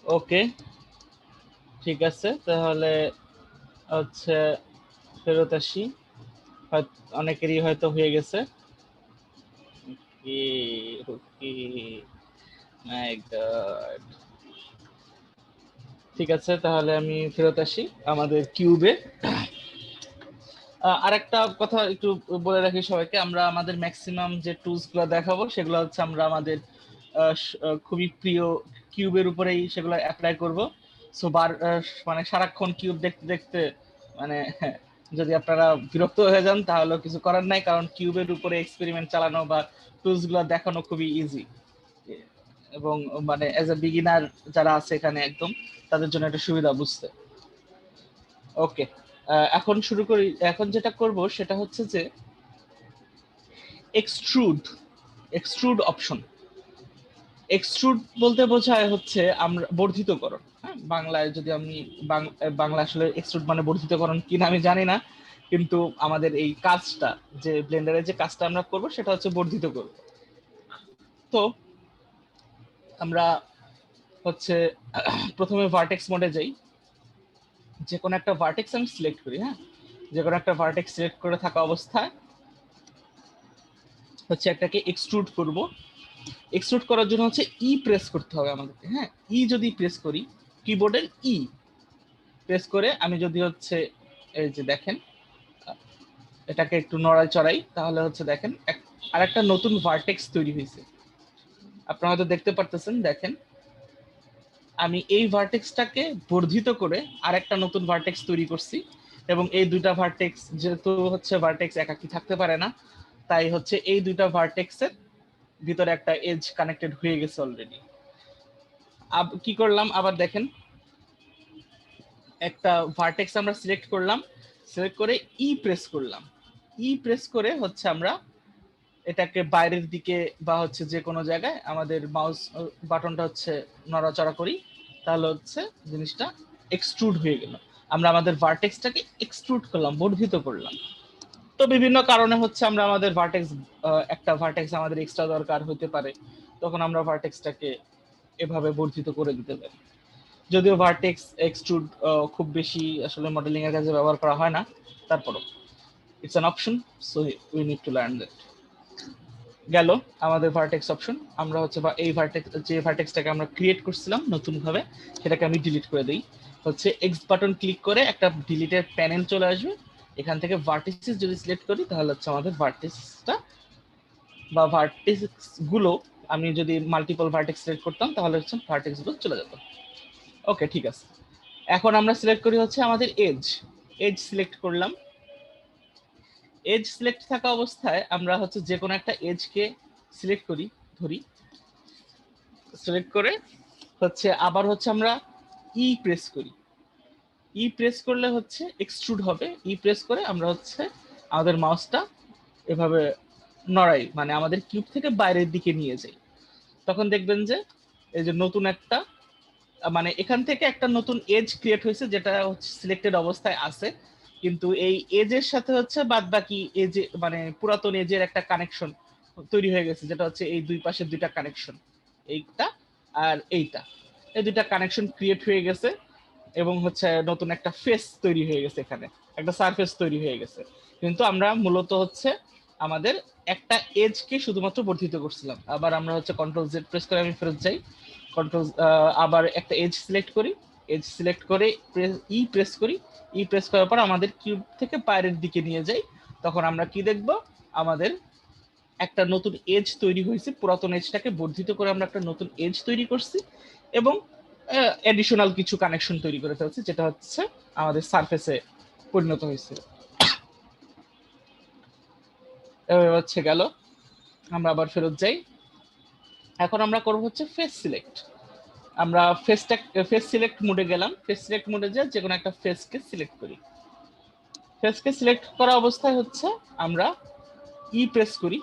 ওকে, ঠিক আছে, তাহলে হচ্ছে ফেরত আসি। অনেকেরই হয়তো হয়ে গেছে। মাই গড, ঠিক আছে, তাহলে আমি ফেরত আসি আমাদের কিউবে। আরেকটা কথা একটু বলে রাখি সবাইকে, আমরা আমাদের ম্যাক্সিমাম যে টুলস গুলো দেখাবো সেগুলো হচ্ছে আমরা আমাদের খুবই প্রিয় কিউবের উপরেই সেগুলো অ্যাপ্লাই করব। সো মানে সারাক্ষণ কিউব দেখতে দেখতে মানে যদি আপনারা বিরক্ত হয়ে যান তাহলে কিছু করার নাই, কারণ কিউবের উপরে এক্সপেরিমেন্ট চালানো বা টুলস গুলো দেখানো খুবই ইজি, এবং মানে এজ এ বিগিনার যারা আছে এখানে একদম তাদের জন্য একটা সুবিধা বুঝতে। ওকে, এখন শুরু করি। এখন যেটা করব সেটা হচ্ছে যে এক্সট্রুড এক্সট্রুড অপশন। এক্সট্রুড বলতে বোঝায় হচ্ছে আমরা বর্ধিতকরণ। হ্যাঁ, বাংলায় যদি আমি বাংলা আসলে এক্সট্রুড মানে বর্ধিতকরণ কিনা আমি জানি না, কিন্তু আমাদের এই কাজটা যে ব্লেন্ডারে যে কাজটা আমরা করব সেটা হচ্ছে বর্ধিত করব। তো আমরা হচ্ছে প্রথমে ভার্টেক্স মোডে যাই, যে কোনো একটা ভার্টেক্স আমি সিলেক্ট করি। হ্যাঁ, যে কোনো একটা ভার্টেক্স সিলেক্ট করে থাকা অবস্থায় হচ্ছে একটাকে এক্সট্রুড করব। এক্সট্রুড করার জন্য হচ্ছে ই প্রেস করতে হবে আমাদেরকে। হ্যাঁ, ই যদি প্রেস করি, কিবোর্ডের ই প্রেস করে আমি যদি হচ্ছে এই যে দেখেন এটাকে একটু নড়াই চড়াই, তাহলে হচ্ছে দেখেন আরেকটা নতুন ভার্টেক্স তৈরি হয়েছে। আপনারা হয়তো দেখতে পারতেছেন, দেখেন আমি এই ভার্টেক্সটাকে বর্ধিত করে আরেকটা নতুন ভার্টেক্স তৈরি করছি। এবং এই দুইটা ভার্টেক্স যেহেতু হচ্ছে ভার্টেক্স একাকি থাকতে পারে না, তাই হচ্ছে এই দুইটা ভার্টেক্সের ভিতরে একটা এজ কানেক্টেড হয়ে গেছে অলরেডি। কি করলাম আবার দেখেন, একটা ভার্টেক্স আমরা সিলেক্ট করলাম, সিলেক্ট করে ই প্রেস করলাম। ই প্রেস করে হচ্ছে আমরা এটাকে বাইরের দিকে বা হচ্ছে যে কোনো জায়গায় আমাদের মাউস বাটনটা হচ্ছে নড়াচড়া করি, তাহলে হচ্ছে জিনিসটা এক্সট্রুড হয়ে গেল। আমরা আমাদের ভার্টেক্সটাকে এক্সট্রুড করলাম, বর্ধিত করলাম। তো বিভিন্ন কারণে হচ্ছে আমরা আমাদের ভার্টেক্স, একটা ভার্টেক্স আমাদের এক্সট্রা দরকার হতে পারে, তখন আমরা ভার্টেক্সটাকে এভাবে বর্ধিত করে দিতে পারি। যদিও ভার্টেক্স এক্সট্রুড খুব বেশি আসলে মডেলিং এর কাজে ব্যবহার করা হয় না, তারপরও it's an option, so we need to learn that. গেল আমাদের ভার্টেক্স অপশন। আমরা হচ্ছে বা এই ভার্টেক্স, যে ভার্টেক্সটাকে আমরা ক্রিয়েট করছিলাম নতুন ভাবে, সেটাকে আমি ডিলিট করে দিই। হচ্ছে এক্স বাটন ক্লিক করে একটা ডিলিটের প্যানেল চলে আসবে। এখান থেকে ভার্টিসেস যদি সিলেক্ট করি তাহলে হচ্ছে আমাদের ভার্টিসটা বা ভার্টিক্স গুলো, আমি যদি মাল্টিপল ভার্টেক্স সিলেক্ট করতাম তাহলে হচ্ছে ভার্টেক্স গুলো চলে যেত। ওকে, ঠিক আছে। এখন আমরা সিলেক্ট করি হচ্ছে আমাদের এজ। এজ সিলেক্ট করলাম। এজ সিলেক্ট থাকা অবস্থায় আমরা হচ্ছে যে কোনো একটা এজকে সিলেক্ট করি, ধরি, সিলেক্ট করে হচ্ছে আবার হচ্ছে আমরা ই প্রেস করি। ই প্রেস করলে হচ্ছে এক্সট্রুড হবে। ই প্রেস করে আমরা হচ্ছে আমাদের মাউসটা এভাবে নড়াই, মানে আমাদের কিউব থেকে বাইরের দিকে নিয়ে যাই। তখন দেখবেন যে এই যে নতুন একটা, মানে এখান থেকে একটা নতুন এজ ক্রিয়েট হয়েছে, যেটা হচ্ছে সিলেক্টেড অবস্থায় আছে, কিন্তু এই এজের সাথে হচ্ছে বাদ বাকি এজ, মানে পুরাতন এজের একটা কানেকশন তৈরি হয়ে গেছে, যেটা হচ্ছে এই দুই পাশের দুইটা কানেকশন, এইটা আর এইটা, এই দুইটা কানেকশন ক্রিয়েট হয়ে গেছে। এবং হচ্ছে নতুন একটা ফেস তৈরি হয়ে গেছে, এখানে একটা সারফেস তৈরি হয়ে গেছে। কিন্তু আমরা মূলত হচ্ছে আমাদের একটা এজকে শুধুমাত্র বর্ধিত করছিলাম। আবার আমরা হচ্ছে কন্ট্রোল জেড প্রেস করে আমি ফেরত যাই, কন্ট্রোল আবার একটা এজ সিলেক্ট করি, এজ সিলেক্ট করে ই প্রেস করি। ই প্রেস করার পর আমাদের কিউব থেকে বাইরের দিকে নিয়ে যাই। তখন আমরা কি দেখব, আমাদের একটা নতুন এজ তৈরি হয়েছে। পুরাতন এজটাকে বর্ধিত করে আমরা একটা নতুন এজ তৈরি করছি এবং এডিশনাল কিছু কানেকশন তৈরি করে ফেলছি, যেটা হচ্ছে আমাদের সারফেসে পরিণত হয়েছে। এভাবে হচ্ছে গেল। আমরা আবার ফেরত যাই। এখন আমরা করব হচ্ছে ফেস সিলেক্ট। আমরা ফেস সিলেক্ট মোডে গেলাম। ফেস সিলেক্ট মোডে যা যে কোনো একটা ফেসকে সিলেক্ট করি। ফেসকে সিলেক্ট করা অবস্থায় হচ্ছে আমরা ই প্রেস করি।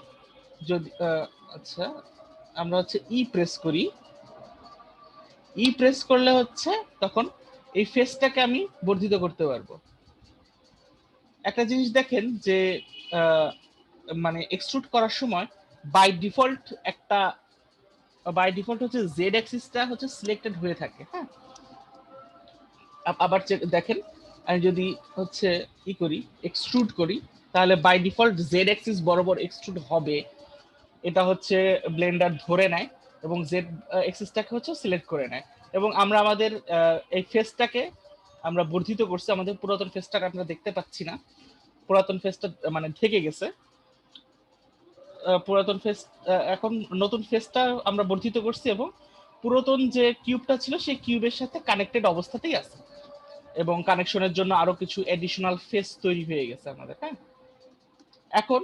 যদি আচ্ছা, আমরা হচ্ছে ই প্রেস করি। ই প্রেস করলে হচ্ছে তখন এই ফেসটাকে আমি বর্ধিত করতে পারবো। একটা জিনিস দেখেন যে মানে এক্সট্রুড করার সময় বাই ডিফল্ট একটা বাই ডিফল্ট হচ্ছে জেড অ্যাক্সিসটা হচ্ছে সিলেক্টেড হয়ে থাকে। হ্যাঁ, আবার দেখেন আমি যদি হচ্ছে ই করি এক্সট্রুড করি, তাহলে বাই ডিফল্ট জেড অ্যাক্সিস বরাবর এক্সট্রুড হবে, এটা হচ্ছে ব্লেন্ডার ধরে নেয় এবং জেড অ্যাক্সিসটাকে হচ্ছে সিলেক্ট করে নেয়। এবং আমরা আমাদের এই ফেসটাকে আমরা বর্ধিত করছি, আমাদের পুরাতন ফেসটাকে আমরা দেখতে পাচ্ছি না, পুরাতন ফেসটা মানে থেকে গেছে। পুরাতন ফেস এখন নতুন ফেসটা আমরা বর্ধিত করছি এবং পুরাতন যে কিউবটা ছিল সেই কিউবের সাথে কানেক্টেড অবস্থাতেই আছে এবং কানেকশনের জন্য আরো কিছু এডিশনাল ফেস তৈরি হয়ে গেছে আমাদের। হ্যাঁ, এখন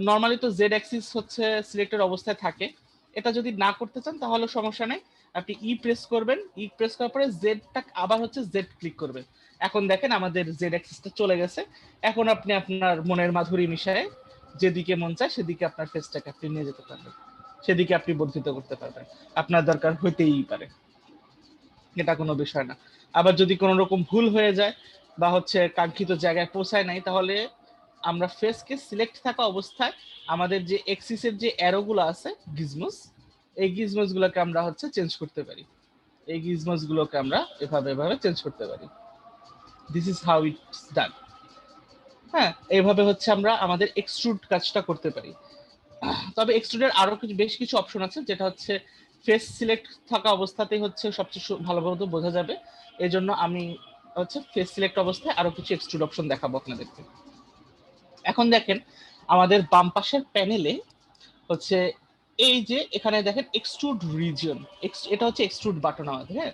নর্মালি তো জেড অ্যাক্সিস হচ্ছে সিলেক্টেড অবস্থায় থাকে, এটা যদি না করতে চান তাহলে সমস্যা নেই, আপনি ই প্রেস করবেন, ই প্রেস করার পরে জেডটা আবার হচ্ছে জেড ক্লিক করবেন। এখন দেখেন আমাদের জেড অ্যাক্সিসটা চলে গেছে। এখন আপনি আপনার মনের মাধুরী মিশায় যেদিকে মন চায় সেদিকে আপনার ফেসটাকে আপনি নিয়ে যেতে পারবেন, সেদিকে আপনি বর্ধিত করতে পারবেন, আপনার দরকার হইতেই পারে, এটা কোনো বিষয় না। আবার যদি কোনো রকম ভুল হয়ে যায় বা হচ্ছে কাঙ্ক্ষিত জায়গায় পৌঁছায় নাই, তাহলে আমরা ফেসকে সিলেক্ট থাকা অবস্থায় আমাদের যে এক্সিসের যে অ্যারোগুলো আছে গিজমোস, এই গিজমোস গুলোকে আমরা হচ্ছে চেঞ্জ করতে পারি, এই গিজমোস গুলোকে আমরা এভাবে চেঞ্জ করতে পারি। দিস ইজ হাউ ইটস ডান। হ্যাঁ, এইভাবে হচ্ছে আমরা আমাদের এক্সট্রুড কাজটা করতে পারি। তবে এক্সট্রুডের আরো কিছু বেশ কিছু অপশন আছে, যেটা হচ্ছে ফেস সিলেক্ট থাকা অবস্থাতেই হচ্ছে সবচেয়ে ভালোভাবে বোঝা যাবে। এই জন্য আমি হচ্ছে ফেস সিলেক্ট অবস্থায় আরো কিছু এক্সট্রুড অপশন দেখাবো আপনাদেরকে। এখন দেখেন আমাদের বাম পাশের প্যানেলে হচ্ছে এই যে এখানে দেখেন এক্সট্রুড রিজিয়ন, এটা হচ্ছে এক্সট্রুড বাটন আমাদের। হ্যাঁ,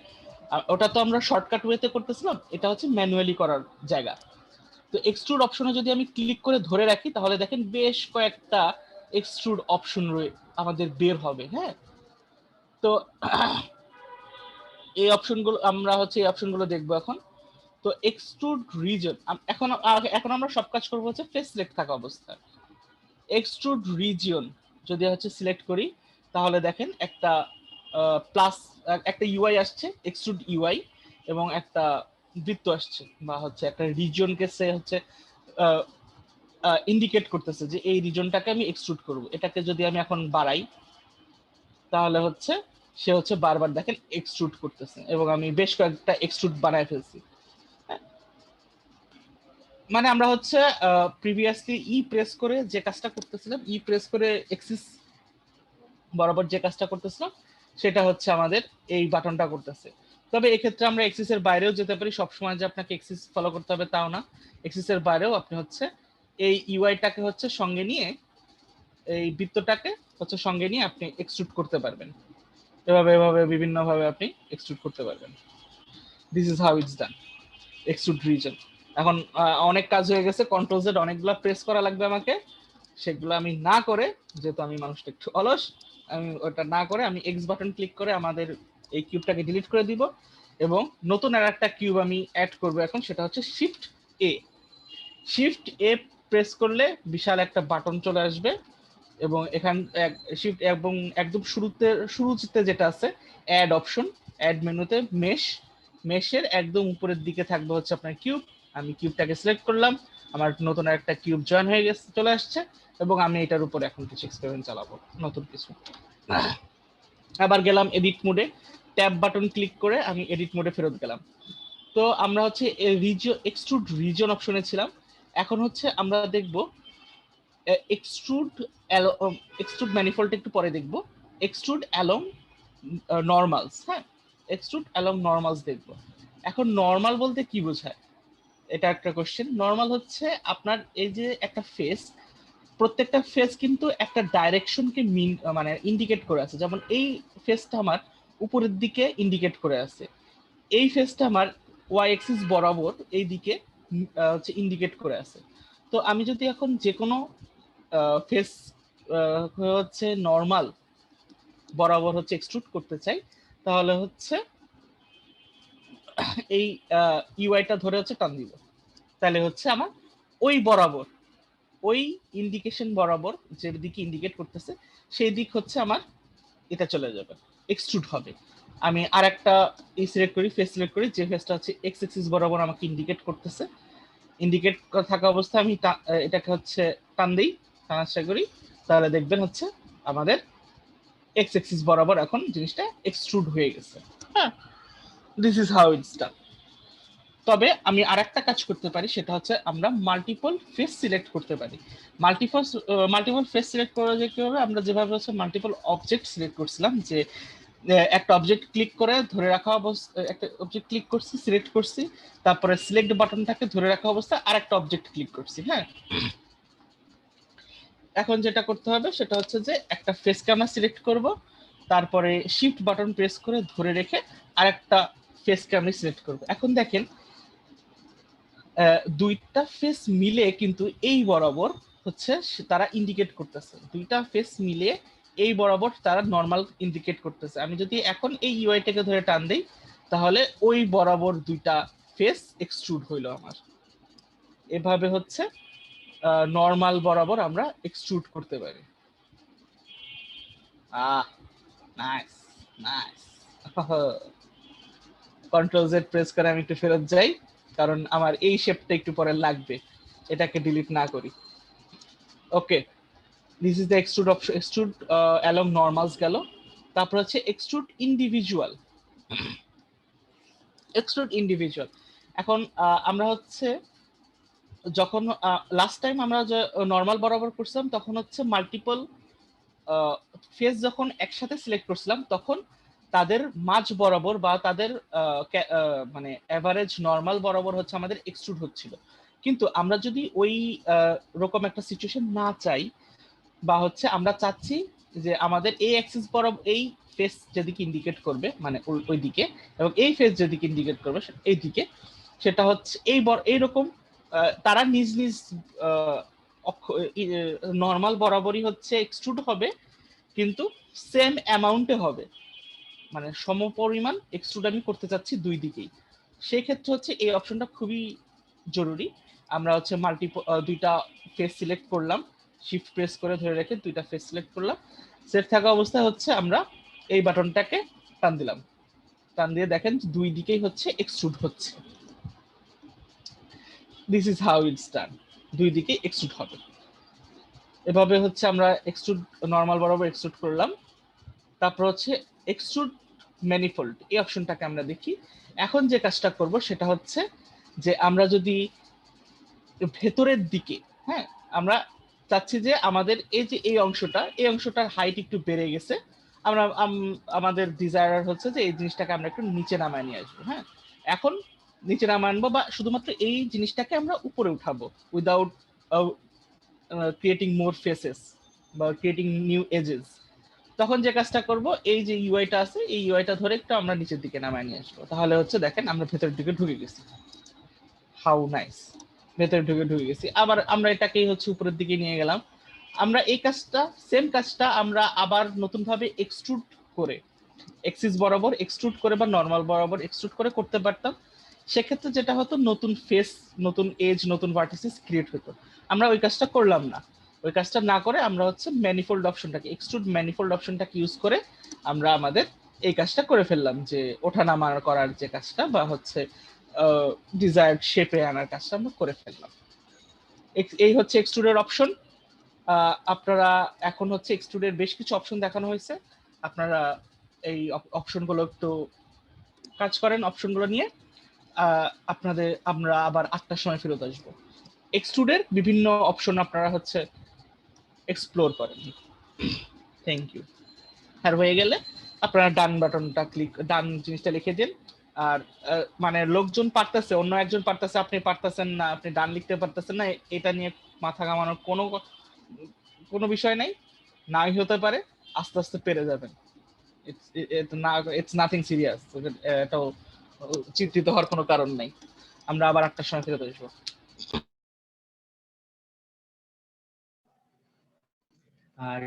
ওটা তো আমরা শর্টকাট ওয়েতে করতেছিলাম, এটা হচ্ছে ম্যানুয়ালি করার জায়গা। তো এক্সট্রুড অপশনে যদি আমি ক্লিক করে ধরে রাখি, তাহলে দেখেন বেশ কয়েকটা এক্সট্রুড অপশন আমাদের বের হবে। হ্যাঁ, তো এই অপশনগুলো আমরা হচ্ছে এই অপশনগুলো দেখবো এখন। তো এক্সট্রুড রিজন, এখন আমরা সব কাজ করবো হচ্ছে ফেস সিলেক্ট থাকা অবস্থায়। এক্সট্রুড রিজিয়ন যদি হচ্ছে সিলেক্ট করি, তাহলে দেখেন একটা প্লাস একটা ইউআই আসছে, এক্সট্রুড ইউআই, এবং একটা বৃত্ত আসছে বা হচ্ছে একটা রিজিয়নকে সে হচ্ছে ইন্ডিকেট করতেছে যে এই রিজনটাকে আমি এক্সট্রুড করব। এটাকে যদি আমি এখন বাড়াই, তাহলে হচ্ছে সে হচ্ছে বারবার দেখেন এক্সট্রুড করতেছে এবং আমি বেশ কয়েকটা এক্সট্রুড বানায় ফেলছি। মানে আমরা হচ্ছে প্রিভিয়াসলি ই প্রেস করে যে কাজটা করতেছিলাম, ই প্রেস করে এক্সিস বরাবর যে কাজটা করতেছিলাম, সেটা হচ্ছে আমাদের এই বাটনটা করতেছে। তবে এক্ষেত্রে আমরা এক্সিসের বাইরেও যেতে পারি, সবসময় যে আপনাকে এক্সিস ফলো করতে হবে তাও না, এক্সিসের বাইরেও আপনি হচ্ছে এই ইউআইটাকে হচ্ছে সঙ্গে নিয়ে, এই বৃত্তটাকে হচ্ছে সঙ্গে নিয়ে আপনি এক্সট্রুড করতে পারবেন। এভাবে বিভিন্ন ভাবে আপনি এক্সট্রুড করতে পারবেন। This is how it's done extrude reason. এখন অনেক কাজ হয়ে গেছে, কন্ট্রোল জেড অনেকগুলো প্রেস করা লাগবে আমাকে, সেগুলো আমি না করে, যেহেতু আমি মানুষটা একটু অলস, আমি ওটা না করে আমি এক্স বাটন ক্লিক করে আমাদের এই কিউবটাকে ডিলিট করে দিব এবং নতুন আর একটা কিউব আমি অ্যাড করব এখন, সেটা হচ্ছে শিফট এ। শিফট এ প্রেস করলে বিশাল একটা বাটন চলে আসবে এবং এখান শিফট এবং একদম শুরুতে যেটা আছে অ্যাড অপশন, অ্যাড মেনুতে মেশের একদম উপরের দিকে থাকবে হচ্ছে আপনার কিউব। আমি কিউবটাকে সিলেক্ট করলাম, আমার নতুন একটা কিউব জয়েন হয়ে গেছে, চলে আসছে, এবং আমি এটার উপর এখন কিছু এক্সপেরিমেন্ট চালাবো, নতুন কিছু। আবার গেলাম এডিট মোডে, ট্যাব বাটন ক্লিক করে আমি এডিট মোডে ফেরত গেলাম। তো আমরা হচ্ছে এক্সট্রুড রিজন অপশনে ছিলাম, এখন হচ্ছে আমরা দেখব এক্সট্রুড ম্যানিফোল্ড একটু পরে দেখবো, এক্সট্রুড অ্যালং নর্মালস। হ্যাঁ, এক্সট্রুড অ্যালং নর্মালস দেখবো। এখন নর্মাল বলতে কি বোঝায়, এটা একটা কোশ্চেন। নর্মাল হচ্ছে আপনার এই যে একটা ফেস, প্রত্যেকটা ফেস কিন্তু একটা ডাইরেকশনকে মানে ইন্ডিকেট করে আছে। যেমন এই ফেসটা আমার উপরের দিকে ইন্ডিকেট করে আছে, এই ফেসটা আমার ওয়াই এক্সিস বরাবর এই দিকে হচ্ছে ইন্ডিকেট করে আছে। তো আমি যদি এখন যে কোনো ফেস হচ্ছে নর্মাল বরাবর হচ্ছে এক্সট্রুড করতে চাই, তাহলে হচ্ছে এই ইউআইটা ধরে হচ্ছে টান দিব, তাহলে হচ্ছে আমার ওই বরাবর, ওই ইন্ডিকেশন বরাবর যে দিকে ইন্ডিকেট করতেছে সেই দিক হচ্ছে আমার এটা চলে যাবে, এক্সট্রুড হবে। আমি আর একটা সিলেক্ট করি, ফেস সিলেক্ট করি, যে ফেসটা হচ্ছে এক্স এক্সিস বরাবর আমাকে ইন্ডিকেট করতেছে, ইন্ডিকেট থাকা অবস্থায় আমি এটাকে হচ্ছে টান দিই, টানার চেষ্টা করি, তাহলে দেখবেন হচ্ছে আমাদের এক্স অ্যাক্সিস বরাবর এখন জিনিসটা এক্সট্রুড হয়ে গেছে। হ্যাঁ, দিস ইজ হাউ ইটস ডান। তবে আমি আরেকটা কাজ করতে পারি, সেটা হচ্ছে আমরা মাল্টিপল ফেস সিলেক্ট করতে পারি। মাল্টিপল ফেস সিলেক্ট করা যায় কিভাবে, আমরা যেভাবে হচ্ছে মাল্টিপল অবজেক্ট সিলেক্ট করছিলাম, যে একটা অবজেক্ট ক্লিক করে ধরে রাখা অবস্থা, একটা অবজেক্ট ক্লিক করছি, সিলেক্ট করছি, তারপরে সিলেক্ট বাটনটাকে ধরে রাখা অবস্থা আর একটা অবজেক্ট ক্লিক করছি। হ্যাঁ, এখন যেটা করতে হবে সেটা হচ্ছে যে একটা ফেসকে আমরা সিলেক্ট করব, তারপরে শিফট বাটন প্রেস করে ধরে রেখে আরেকটা ফেসকে আমি সিলেক্ট করব। এখন দেখেন দুইটা ফেস মিলে কিন্তু এই বরাবর হচ্ছে তারা ইন্ডিকেট করতেছে, দুইটা ফেস মিলে এই বরাবর তারা নর্মাল ইন্ডিকেট করতেছে। আমি যদি এখন এই ইউআইটাকে ধরে টান দেই, তাহলে ওই বরাবর দুইটা ফেস এক্সট্রুড হইলো আমার। এভাবে হচ্ছে নর্মাল বরাবর আমরা এক্সট্রুড করতে পারি। Nice nice. Control Z press করে আমি একটু ফেরত যাই, কারণ আমার এই শেপটা একটু পরে লাগবে, এটাকে ডিলিট না করি। Okay, this is the extrude option, extrude along normals গেল। তারপর হচ্ছে এক্সট্রুড ইন্ডিভিজুয়াল। এক্সট্রুড ইন্ডিভিজুয়াল এখন আমরা হচ্ছে যখন লাস্ট টাইম আমরা যে নর্মাল বরাবর করছিলাম তখন হচ্ছে মাল্টিপল ফেস যখন একসাথে সিলেক্ট করছিলাম তখন তাদের মাঝ বরাবর বা তাদের মানে এভারেজ নর্মাল বরাবর হচ্ছে আমাদের এক্সট্রুড হচ্ছিল। কিন্তু আমরা যদি ওই রকম একটা সিচুয়েশন না চাই, বা হচ্ছে আমরা চাচ্ছি যে আমাদের এই অ্যাক্সিস বরাবর এই ফেস যেদিকে ইন্ডিকেট করবে মানে ওই দিকে, এবং এই ফেস যেদিকে ইন্ডিকেট করবে এই দিকে, সেটা হচ্ছে এইরকম তারা নিজ নিজ নর্মাল বরাবরই হচ্ছে এক্সট্রুড হবে, কিন্তু সেম অ্যামাউন্টে হবে, মানে সমপরিমাণ এক্সট্রুড আমি করতে চাচ্ছি দুই দিকেই। সেই ক্ষেত্রে হচ্ছে এই অপশনটা খুবই জরুরি। আমরা হচ্ছে দুইটা ফেস সিলেক্ট করলাম, শিফট প্রেস করে ধরে রেখে দুইটা ফেস সিলেক্ট করলাম, সেট থাকা অবস্থায় হচ্ছে আমরা এই বাটনটাকে টান দিলাম, টান দিয়ে দেখেন দুই দিকেই হচ্ছে এক্সট্রুড হচ্ছে। দিস ইজ হাউ ইটস ডান, দুই দিকেই এক্সট্রুড হবে। এভাবে হচ্ছে আমরা এক্সট্রুড নর্মাল বরাবর এক্সট্রুড করলাম। তারপর হচ্ছে এক্সট্রুড ম্যানিফোল্ড, এই অপশনটাকে আমরা দেখি। এখন যে কাজটা করব সেটা হচ্ছে যে আমরা যদি ভেতরের দিকে, হ্যাঁ, আমরা চাচ্ছি যে আমাদের এই যে এই অংশটার হাইট একটু বেড়ে গেছে, আমরা আমাদের ডিজায়ার হচ্ছে যে এই জিনিসটাকে আমরা একটু নিচে নামায় নিয়ে আসবো। হ্যাঁ, এখন নিচে নামায় আনবো বা শুধুমাত্র এই জিনিসটাকে আমরা উপরে উঠাবো উইদাউট ক্রিয়েটিং মোর ফেসেস বা ক্রিয়েটিং নিউ এজেস। তখন যে কাজটা করব, এই যে ইউআইটা আছে এই ইউআইটা ধরে একটু আমরা নিচের দিকে নামায় নিয়ে আসবো, তাহলে হচ্ছে দেখেন আমরা ভেতরের দিকে ঢুকে গেছি। হাউ নাইস, ভেতরে ঢুকে গেছি। আবার আমরা এটাকেই হচ্ছে উপরের দিকে নিয়ে গেলাম। আমরা এই কাজটা, সেম কাজটা আমরা আবার নতুন ভাবে এক্সট্রুড করে, এক্সিস বরাবর এক্সট্রুড করে বা নর্মাল বরাবর এক্সট্রুড করে করতে পারতাম। সেক্ষেত্রে যেটা হতো, নতুন ফেস, নতুন এজ, নতুন ভার্টিসেস ক্রিয়েট হতো। আমরা ওই কাজটা করলাম না। ওই কাজটা না করে আমরা হচ্ছে ম্যানিফোল্ড অপশনটাকে, এক্সট্রুড ম্যানিফোল্ড অপশনটাকে ইউজ করে আমরা আমাদের এই কাজটা করে ফেললাম, যে ওঠানামা করার যে কাজটা বা হচ্ছে ডিজায়ার্ড শেপে আনার কাজটা আমরা করে ফেললাম। এই হচ্ছে এক্সট্রুডের অপশন। আপনারা এখন হচ্ছে এক্সট্রুডের বেশ কিছু অপশন দেখানো হয়েছে, আপনারা এই অপশনগুলো একটু কাজ করেন, অপশনগুলো নিয়ে আপনাদের আমরা আবার 8টার সময় ফেরত আসবো। এক্সট্রুডের বিভিন্ন অপশন আপনারা হচ্ছে এক্সপ্লোর করেন। Thank you. আর হয়ে গেলে আপনারা ডান বাটনটা ক্লিক, ডান জিনিসটা লিখে দিন। আর মানে লোকজন পারতেছে, অন্য একজন পারতেছে, আপনি পারতেছেন না, আপনি ডান লিখতে পারতেছেন না, এটা নিয়ে মাথা ঘামানোর কোনো বিষয় নাই, নাই হতে পারে, আস্তে আস্তে পেরে যাবেন। ইটস নাথিং সিরিয়াস, এটাও চিন্তিত হওয়ার কোনো কারণ নাই। আমরা আবার 8টার সময় ফেরত আসবো। আর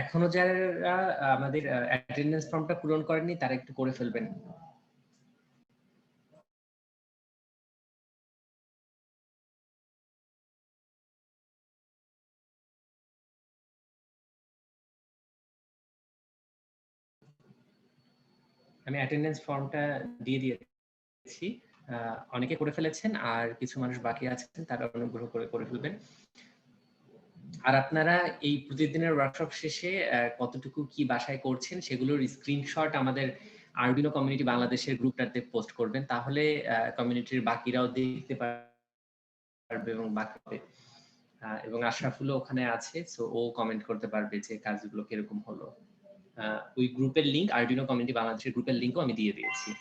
এখনো যারা আমাদের অ্যাটেন্ডেন্স ফর্মটা পূরণ করেননি তারা একটু করে ফেলবেন। আমি অ্যাটেন্ডেন্স ফর্মটা দিয়ে দিয়েছি, অনেকে করে ফেলেছেন, আর কিছু মানুষ বাকি আছেন, তারা অনুগ্রহ করে করে ফেলবেন। আর আপনারা এই প্রতিদিনের ওয়ার্কশপ শেষে কতটুকু কি বাসায় করছেন সেগুলোর স্ক্রিনশট আমাদের আরডুইনো কমিউনিটি বাংলাদেশের গ্রুপটাতে পোস্ট করবেন, তাহলে কমিউনিটির বাকিরাও দেখতে পারবে এবং বাকি এবং আশরাফুলও ওখানে আছে, সো ও কমেন্ট করতে পারবে যে কাজগুলো কিরকম হলো। ওই গ্রুপের লিংক, আরডুইনো কমিউনিটি বাংলাদেশের গ্রুপের লিংকও আমি দিয়ে দিয়েছি।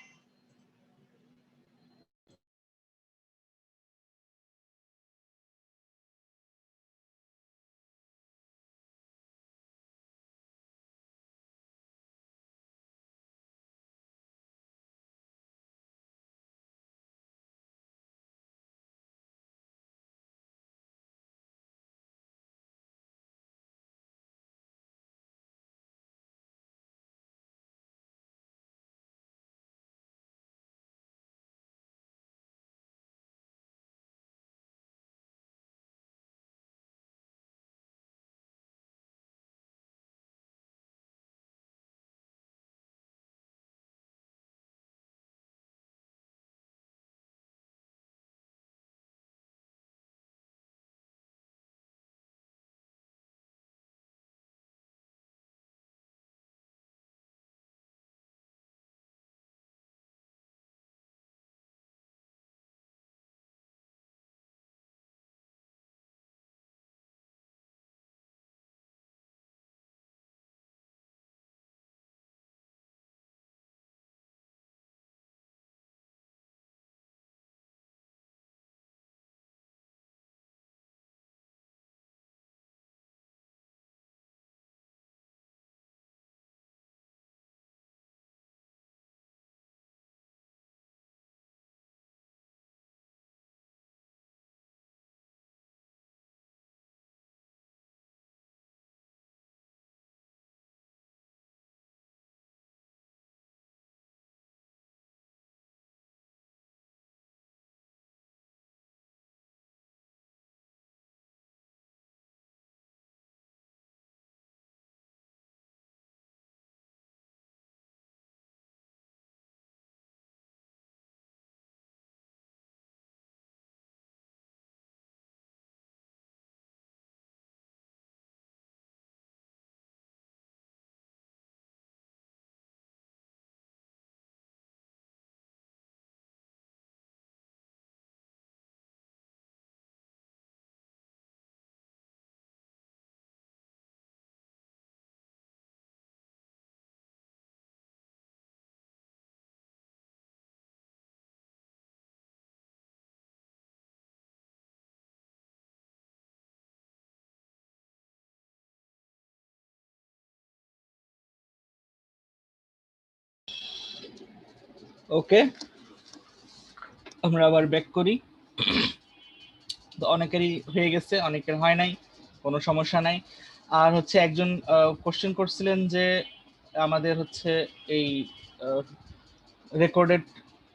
ওকে, আমরা আবার ব্যাক করি। তো অনেকেরই হয়ে গেছে, অনেকের হয় নাই, কোনো সমস্যা নাই। আর হচ্ছে একজন কোশ্চেন করছিলেন যে আমাদের হচ্ছে এই রেকর্ডেড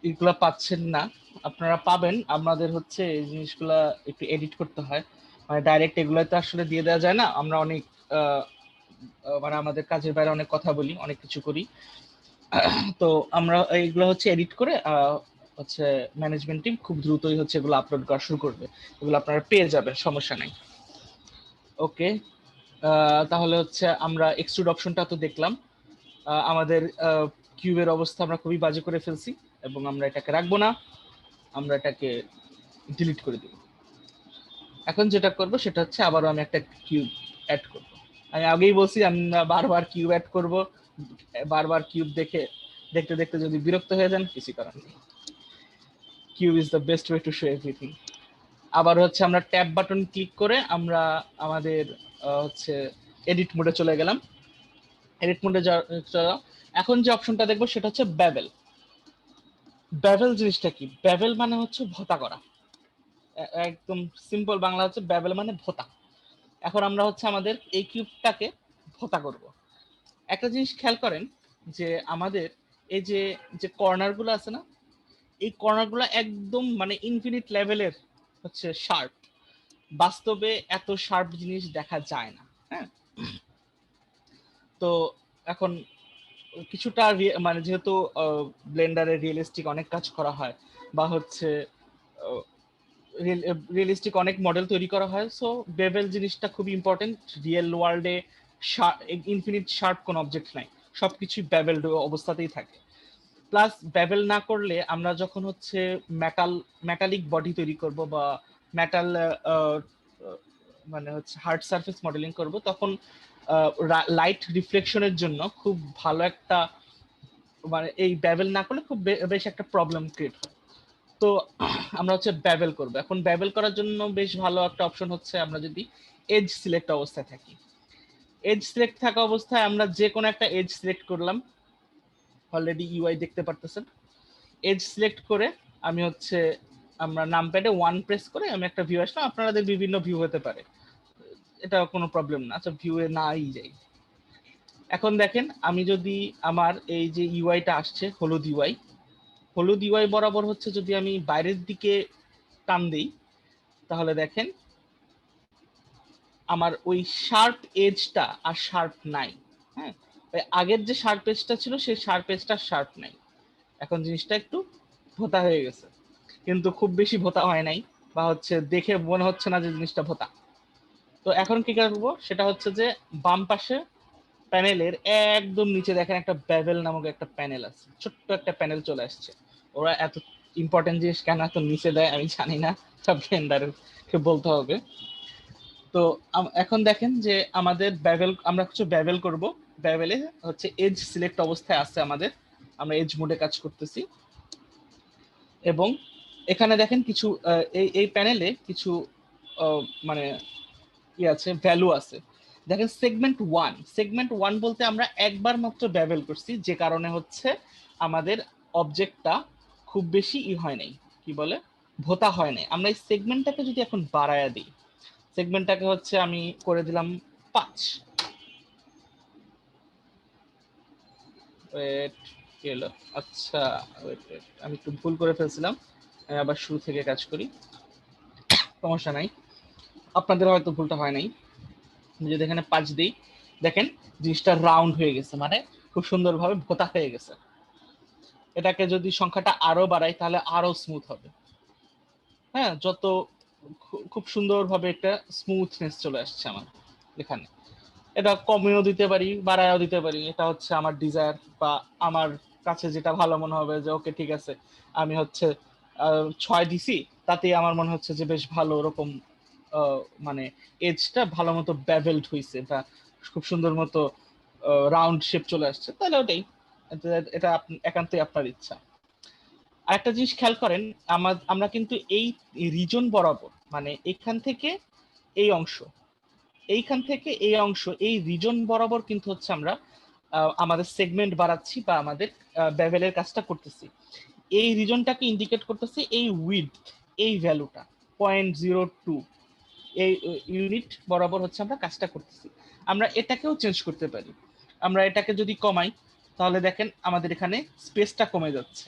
এগুলো পাচ্ছেন না। আপনারা পাবেন, আমাদের হচ্ছে এই জিনিসগুলা একটু এডিট করতে হয়, মানে ডাইরেক্ট এগুলো তো আসলে দিয়ে দেওয়া যায় না। আমরা অনেক মানে আমাদের কাজের বাইরে অনেক কথা বলি, অনেক কিছু করি, তো আমরা এইগুলো হচ্ছে এডিট করে হচ্ছে ম্যানেজমেন্ট টিম খুব দ্রুতই হচ্ছে এগুলো আপলোড করা শুরু করবে, এগুলো আপনারা পেয়ে যাবেন, সমস্যা নাই। ওকে, তাহলে হচ্ছে আমরা এক্সট্রুড অপশনটা তো দেখলাম। আমাদের কিউবের অবস্থা আমরা খুবই বাজে করে ফেলছি এবং আমরা এটাকে রাখবো না, আমরা এটাকে ডিলিট করে দেব। এখন যেটা করব সেটা হচ্ছে আবারও আমি একটা কিউব অ্যাড করব। আমি আগেই বলছি আমরা বারবার কিউব অ্যাড করব, বারবার কিউব দেখতে দেখতে যদি বিরক্ত হয়ে যান কিছু করার নেই। Cube is the best way to show everything. আবার হচ্ছে আমরা ট্যাব বাটন ক্লিক করে আমরা আমাদের হচ্ছে এডিট মোডে চলে গেলাম। এডিট মোডে চলে, এখন যে অপশনটা দেখবো সেটা হচ্ছে ব্যাভেল। ব্যাভেল জিনিসটা কি? ব্যাভেল মানে হচ্ছে ভোতা করা, একদম সিম্পল বাংলা হচ্ছে ব্যাভেল মানে ভোতা। এখন আমরা হচ্ছে আমাদের এই কিউবটাকে ভোতা করব। একটা জিনিস খেয়াল করেন যে আমাদের এই যে যে কর্নারগুলো আছে না, এই কর্নারগুলো একদম মানে ইনফিনিট লেভেলের হচ্ছে শার্প। বাস্তবে এত শার্প জিনিস দেখা যায় না। হ্যাঁ, তো এখন কিছুটা মানে যেহেতু ব্লেন্ডারে রিয়েলিস্টিক অনেক কাজ করা হয় বা হচ্ছে রিয়েলিস্টিক অনেক মডেল তৈরি করা হয়। সো বেভেল জিনিসটা খুবই ইম্পর্টেন্ট। রিয়েল ওয়ার্ল্ডে ইনফিনিট শার্প কোনো অবজেক্ট নাই, সবকিছু বেভেল অবস্থাতেই থাকে। প্লাস বেভেল না করলে আমরা যখন হচ্ছে মেটালিক বডি তৈরি করব বা মেটাল মানে হচ্ছে হার্ড সারফেস মডেলিং করব, তখন লাইট রিফ্লেকশনের জন্য খুব ভালো একটা মানে এই বেভেল না করলে খুব বেশ একটা প্রবলেম ক্রিয়েট হয়। তো আমরা হচ্ছে বেভেল করব। এখন বেভেল করার জন্য বেশ ভালো একটা অপশন হচ্ছে আমরা যদি এজ সিলেক্ট অবস্থায় থাকি। এজ সিলেক্ট থাকা অবস্থায় আমরা যে কোনো একটা এজ সিলেক্ট করলাম, অলরেডি ইউআই দেখতে পারতেছেন। এজ সিলেক্ট করে আমি হচ্ছে আমরা নামপ্যাডে 1 প্রেস করে আমি একটা ভিউ আসলাম। আপনাদের বিভিন্ন ভিউ হতে পারে, এটা কোনো প্রবলেম না। আচ্ছা, ভিউয়ে নাই যাই। এখন দেখেন আমি যদি আমার এই যে ইউআইটা আসছে হলুদ ইউআই বরাবর হচ্ছে যদি আমি বাইরের দিকে টান দিই, তাহলে দেখেন আমার ওই শার্প এজটা আর শার্প নাই। হ্যাঁ, আগের যে শার্প এজটা ছিল সেই শার্প এজটা শার্প নাই। এখন জিনিসটা একটু ভোতা হয়ে গেছে, কিন্তু খুব বেশি ভোতা হয় নাই, বা হচ্ছে দেখে মনে হচ্ছে না যে জিনিসটা ভোতা। তো এখন কি করবো সেটা হচ্ছে যে বাম পাশে প্যানেলের একদম নিচে দেখেন একটা বেভেল নামক একটা প্যানেল আছে, ছোট্ট একটা প্যানেল চলে আসছে। ওরা এত ইম্পর্টেন্ট জিনিস কেন এত নিচে দেয় আমি জানি না, সব ব্লেন্ডারকে বলতে হবে। তো এখন দেখেন যে আমাদের বেভেল, আমরা কিছু বেভেল করব। বেভেলে হচ্ছে এজ সিলেক্ট অবস্থায় আছে আমাদের, আমরা এজ মোডে কাজ করতেছি। এবং এখানে দেখেন কিছু এই প্যানেলে কিছু মানে আছে, ভ্যালু আছে। দেখেন সেগমেন্ট ওয়ান বলতে আমরা একবার মাত্র বেভেল করছি, যে কারণে হচ্ছে আমাদের অবজেক্টটা খুব বেশি হয় নাই, কি বলে ভোতা হয় নাই। আমরা এই সেগমেন্টটাকে যদি এখন বাড়ায়া দিই, সেগমেন্টটাকে হচ্ছে আমি করে দিলাম 5। ওয়েট, কি হলো? আচ্ছা ওয়েট, আমি একটু ভুল করে ফেলছিলাম, আমি আবার শুরু থেকে কাজ করি, সমস্যা নাই। আপনাদের হয়তো ভুলটা হয় নাই। যদি এখানে 5 দিই, দেখেন জিনিসটা রাউন্ড হয়ে গেছে, মানে খুব সুন্দরভাবে ভোতা হয়ে গেছে। এটাকে যদি সংখ্যাটা আরো বাড়াই তাহলে আরো স্মুথ হবে। হ্যাঁ, যত খুব সুন্দরভাবে একটা স্মুথনেস চলে আসছে আমার এখানে। এটা কমিয়েও দিতে পারি, বাড়ায়ও দিতে পারি, এটা হচ্ছে আমার ডিজায়ার, বা আমার কাছে যেটা ভালো মনে হবে যে ওকে ঠিক আছে আমি হচ্ছে 6 দিছি, তাতেই আমার মনে হচ্ছে যে বেশ ভালো ওরকম মানে এজটা ভালো মতো বেভেলড হয়েছে, বা খুব সুন্দর মতো রাউন্ড শেপ চলে আসছে, তাহলে ওটাই, এটা একান্তই আপনার ইচ্ছা। আরেকটা জিনিস খেয়াল করেন, আমরা কিন্তু এই রিজন বরাবর, মানে এখান থেকে এই অংশ, এইখান থেকে এই অংশ, এই রিজন বরাবর কিন্তু হচ্ছে আমরা আমাদের সেগমেন্ট বাড়াচ্ছি বা আমাদের বেভেলের কাজটা করতেছি। এই রিজনটাকে ইন্ডিকেট করতেছি এই উইডথ, এই ভ্যালুটা 0.02, এই ইউনিট বরাবর হচ্ছে আমরা কাজটা করতেছি। আমরা এটাকেও চেঞ্জ করতে পারি। আমরা এটাকে যদি কমাই, তাহলে দেখেন আমাদের এখানে স্পেসটা কমে যাচ্ছে,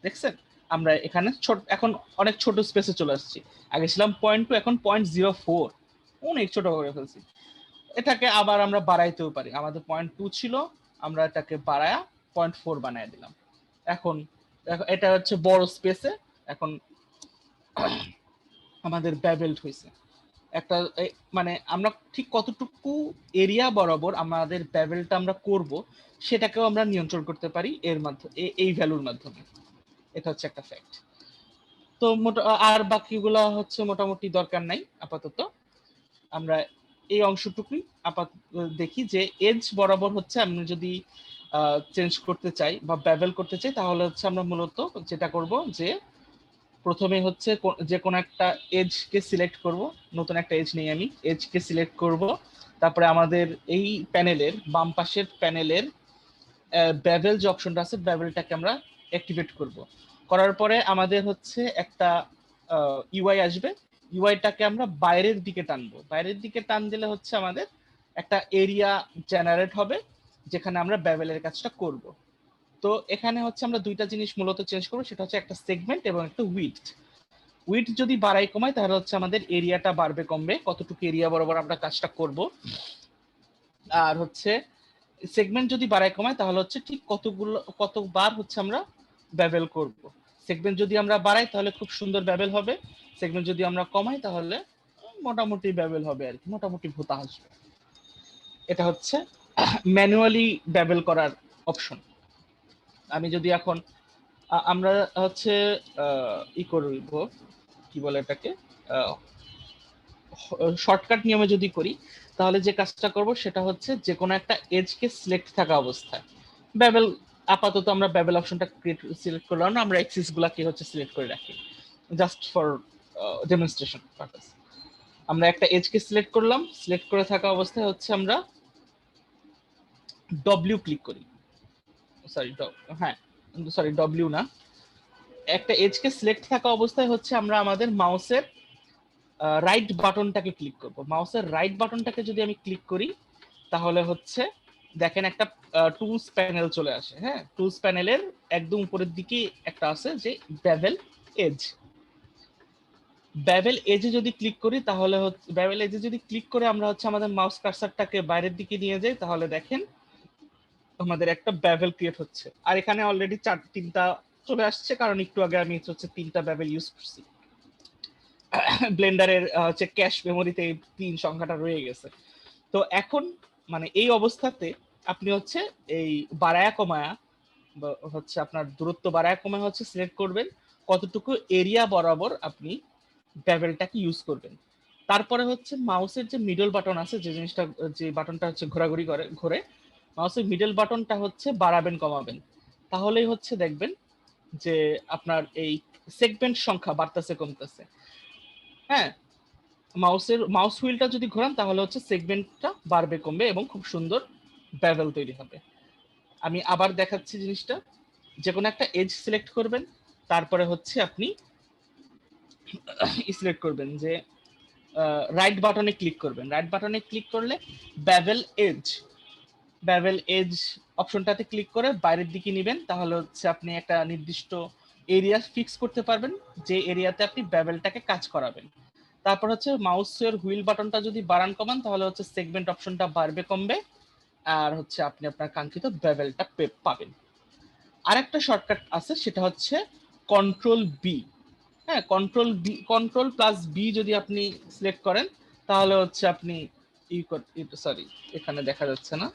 দেখছেন? আমরা এখানে ছোট, এখন অনেক ছোট স্পেসে চলে আসছি। আগে ছিলাম 0.2, এখন 0.04, অনেক ছোট করে ফেলছি। এটাকে আবার আমরা বাড়াইতেও পারি, আমাদের 0.2 ছিল, আমরা এটাকে বাড়ায়া 0.4 বানায় দিলাম। এখন এটা হচ্ছে বড় স্পেসে এখন আমাদের বেভেলড হয়েছে একটা, মানে আমরা ঠিক কতটুকু এরিয়া বরাবর আমাদের বেভেলটা আমরা করব সেটাকেও আমরা নিয়ন্ত্রণ করতে পারি এর মাধ্যমে, এই ভ্যালুর মাধ্যমে। এটা হচ্ছে একটা ফ্যাক্ট। তো আর বাকিগুলো হচ্ছে মোটামুটি দরকার নাই আপাতত। আমরা এই অংশটুকুই আপাতত দেখি যে এজ বরাবর হচ্ছে আমি যদি চেঞ্জ করতে চাই বা বেভেল করতে চাই, তাহলে হচ্ছে আমরা মূলত যেটা করব যে প্রথমে হচ্ছে যে কোনো একটা এজকে সিলেক্ট করব, নতুন একটা এজ নেই আমি, এজকে সিলেক্ট করব, তারপরে আমাদের এই প্যানেলের বাম পাশের প্যানেলের বেভেল যে অপশনটা আছে, বেভেলটাকে আমরা অ্যাক্টিভেট করব। করার পরে আমাদের হচ্ছে একটা ইউআই আসবে, ইউআইটাকে আমরা বাইরের দিকে টানবো। বাইরের দিকে টান দিলে হচ্ছে আমাদের একটা এরিয়া জেনারেট হবে যেখানে আমরা বেভেলের কাজটা করব। তো এখানে হচ্ছে আমরা দুইটা জিনিস মূলত চেঞ্জ করবো, সেটা হচ্ছে একটা সেগমেন্ট এবং একটা উইডথ। উইডথ যদি বাড়াই কমাই তাহলে হচ্ছে আমাদের এরিয়াটা বাড়বে কমবে, কতটুকু এরিয়া বরাবর আমরা কাজটা করব। আর হচ্ছে সেগমেন্ট যদি বাড়ায় কমায় তাহলে হচ্ছে ঠিক কতবার হচ্ছে আমরা বেভেল করব। সেগমেন্ট যদি আমরা বাড়াই তাহলে খুব সুন্দর ব্যাবেল হবে, সেগমেন্ট যদি আমরা কমাই তাহলে মোটামুটি ব্যাবেল হবে আর কি, মোটামুটি ভোতা আসবে। এটা হচ্ছে ম্যানুয়ালি ব্যাবেল করার অপশন। আমি যদি এখন আমরা হচ্ছে ই করব, কি বলে এটাকে, শর্টকাট নিয়মে যদি করি তাহলে যে কাজটা করব সেটা হচ্ছে যে কোনো একটা এজকে সিলেক্ট থাকা অবস্থায় ব্যাবেল, আপাতত আমরা ব্যাবেল অপশনটা সিলেক্ট করলাম না, আমরা এক্সিস গুলাকে হচ্ছে সিলেক্ট করে রাখি জাস্ট ফর ডেমনস্ট্রেশন পারপাস। আমরা একটা এজকে সিলেক্ট করলাম, সিলেক্ট করে থাকা অবস্থায় হচ্ছে আমরা ডব্লিউ ক্লিক করি, সরি হ্যাঁ সরি ডব্লিউ না, একটা এজকে সিলেক্ট থাকা অবস্থায় হচ্ছে আমরা আমাদের মাউসের রাইট বাটনটাকে ক্লিক করব। মাউসের রাইট বাটনটাকে যদি আমি ক্লিক করি তাহলে হচ্ছে দেখেন একটা টুলস প্যানেল চলে আসে। হ্যাঁ, টুলস প্যানেলের একদম উপরের দিকে একটা আছে যে বেভেল এজ। বেভেল এজে যদি ক্লিক করি তাহলে হচ্ছে বেভেল এজে যদি ক্লিক করে আমরা হচ্ছে আমাদের মাউস কার্সারটাকে বাইরের দিকে নিয়ে যাই তাহলে দেখেন আমাদের একটা বেভেল ক্রিয়েট হচ্ছে। আর এখানে অলরেডি তিনটা চলে আসছে কারণ একটু আগে আমি হচ্ছে 3টা বেভেল ইউজ করছি। ব্লেন্ডারের হচ্ছে ক্যাশ মেমোরিতে 3 সংখ্যাটা রয়ে গেছে। তো এখন মানে এই অবস্থাতে আপনি হচ্ছে এই বাড়ায়া কমায়া হচ্ছে আপনার দূরত্ব বাড়ায়া কমায়া হচ্ছে সিলেক্ট করবেন কতটুকু এরিয়া বরাবর আপনি বেভেলটাকে ইউজ করবেন। তারপরে হচ্ছে মাউসের যে মিডল বাটন আছে, যে জিনিসটা, যে বাটনটা হচ্ছে ঘোরাঘুরি করে ঘুরে, মাউসের মিডল বাটনটা হচ্ছে বাড়াবেন কমাবেন, তাহলেই হচ্ছে দেখবেন যে আপনার এই সেগমেন্ট সংখ্যা বাড়তেছে কমতেছে। হ্যাঁ, মাউস হুইলটা যদি ঘোরান তাহলে হচ্ছে সেগমেন্টটা বাড়বে কমবে এবং খুব সুন্দর বেভেল তৈরি হবে। আমি আবার দেখাচ্ছি জিনিসটা। যে কোনো একটা এজ সিলেক্ট করবেন, তারপরে হচ্ছে আপনি সিলেক্ট করবেন যে রাইট বাটনে ক্লিক করবেন। রাইট বাটনে ক্লিক করলে বেভেল এজ অপশনটাতে ক্লিক করে বাইরের দিকে নেবেন, তাহলে হচ্ছে আপনি একটা নির্দিষ্ট এরিয়া ফিক্স করতে পারবেন যে এরিয়াতে আপনি বেভেলটাকে কাজ করাবেন। তারপর হচ্ছে মাউসের হুইল বাটনটা যদি বাড়ান কমান তাহলে হচ্ছে সেগমেন্ট অপশনটা বাড়বে কমবে আর হচ্ছে আপনি আপনার কাঙ্ক্ষিত বেভেলটা পাবেন। আরেকটা শর্টকাট আছে সেটা হচ্ছে কন্ট্রোল বি। হ্যাঁ, কন্ট্রোল প্লাস বি যদি আপনি সিলেক্ট করেন তাহলে হচ্ছে আপনি সরি এখানে দেখা যাচ্ছে না,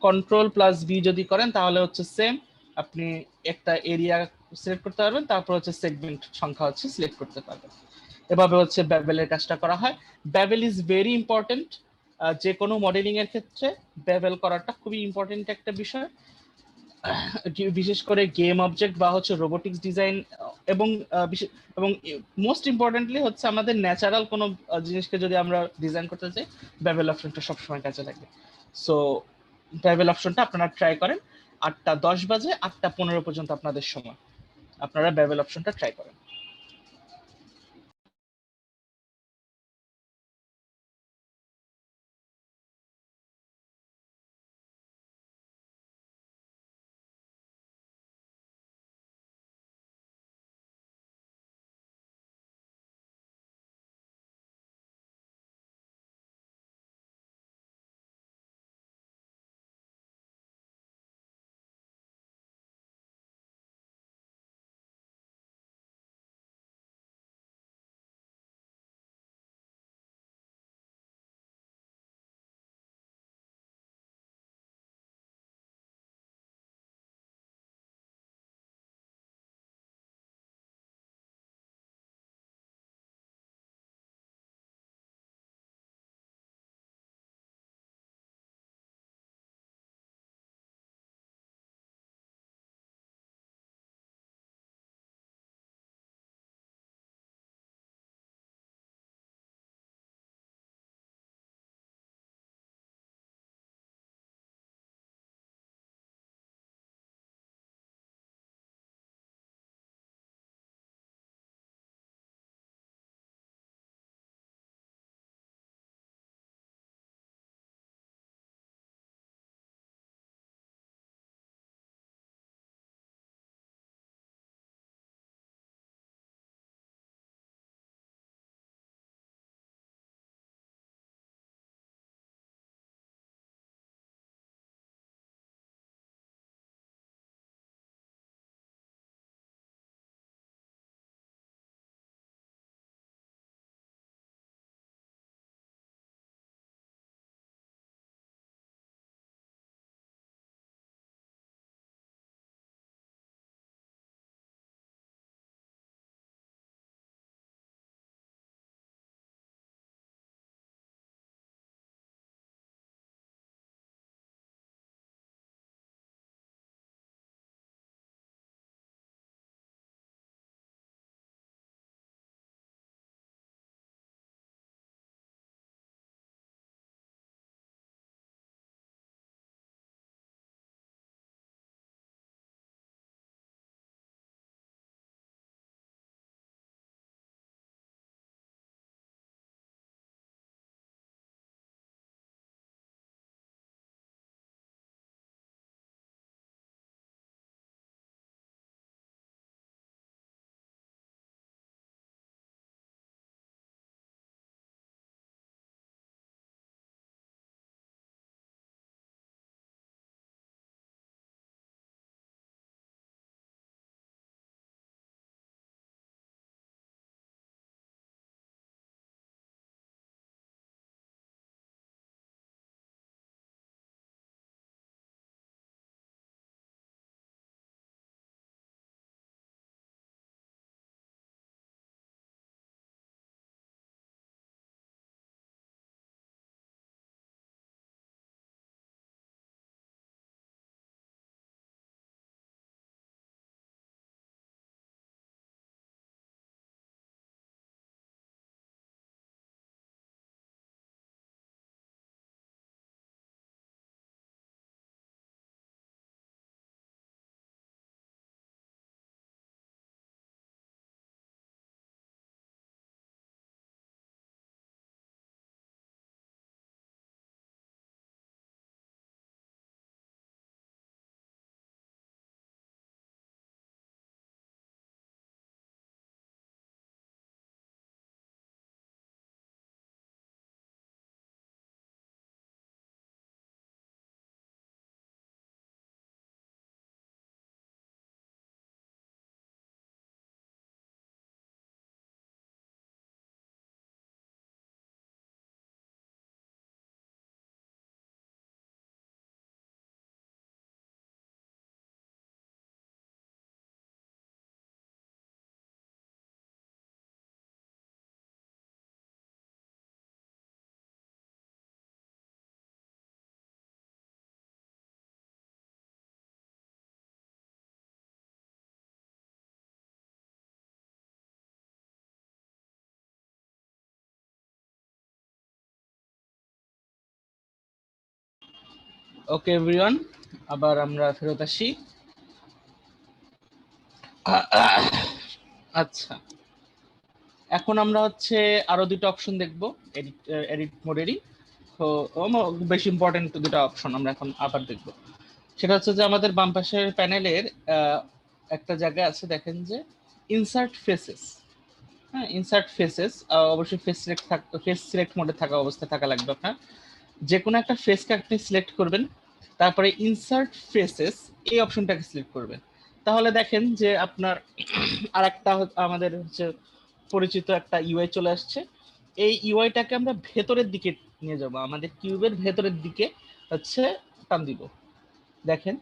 কন্ট্রোল প্লাস বি যদি করেন তাহলে হচ্ছে সেম, আপনি একটা এরিয়া সিলেক্ট করতে পারবেন, তারপর হচ্ছে সেগমেন্ট সংখ্যা হচ্ছে সিলেক্ট করতে পারবেন। এভাবে হচ্ছে বেভেলের কাজটা করা হয়। বেভেল ইজ ভেরি ইম্পর্টেন্ট, যে কোনো মডেলিং এর ক্ষেত্রে বেভেল করাটা খুবই ইম্পর্টেন্ট একটা বিষয়, বিশেষ করে গেম অবজেক্ট বা হচ্ছে রোবোটিক্স ডিজাইন এবং এবং মোস্ট ইম্পর্টেন্টলি হচ্ছে আমাদের ন্যাচারাল কোনো জিনিসকে যদি আমরা ডিজাইন করতে চাই বেভেল অপশনটা সবসময় কাজে লাগে। সো বেভেল অপশনটা আপনারা ট্রাই করেন। 8টা 10 বাজে, 8টা 15 পর্যন্ত আপনাদের সময়, আপনারা বেভেল অপশনটা ট্রাই করেন। ওকে এভরিওয়ান, আবার আমরা ফেরত আসি। আচ্ছা, এখন আমরা হচ্ছে আরো দুটো অপশন দেখবো এডিট মোডেরই। তো বেশ ইম্পর্টেন্ট দুটো অপশন আমরা এখন আবার দেখবো। সেটা হচ্ছে যে আমাদের বাম পাশের প্যানেলের একটা জায়গা আছে, দেখেন যে ইনসার্ট ফেসেস। হ্যাঁ, ইনসার্ট ফেসেস অবশ্যই ফেস সিলেক্ট মোডে থাকা অবস্থায় থাকা লাগবে আপনার। যে কোনো একটা ফেসকে আপনি সিলেক্ট করবেন, তারপরে ইনসার্ট ফেসেস এই অপশনটাকে সিলেক্ট করবেন। তাহলে দেখেন যে আপনার আরেকটা আমাদের হচ্ছে পরিচিত একটা ইউআই চলে আসছে। এই ইউআইটাকে আমরা ভেতরের দিকে নিয়ে যাব, আমাদের কিউবের ভেতরের দিকে হচ্ছে টান দিব। দেখেন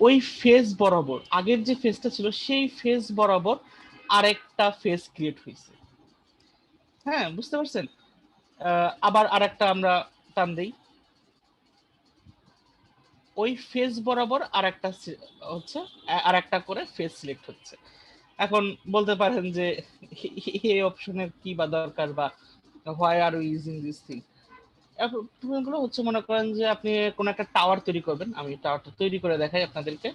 ওই ফেস বরাবর আগের যে ফেসটা ছিল সেই ফেস বরাবর আরেকটা ফেস ক্রিয়েট হয়েছে। হ্যাঁ, বুঝতে পারছেন? আবার আরেকটা আমরা টান দেই, ওই ফেস বরাবর আরেকটা হচ্ছে আরেকটা করে ফেস সিলেক্ট হচ্ছে। এখন বলতে পারেন যে এই অপশনের কি বা দরকার, বা why are you using this thing. এগুলো হচ্ছে মনে করেন যে আপনি কোনো একটা টাওয়ার তৈরি করবেন, আমি টাওয়ারটা তৈরি করে দেখাই আপনাদেরকে।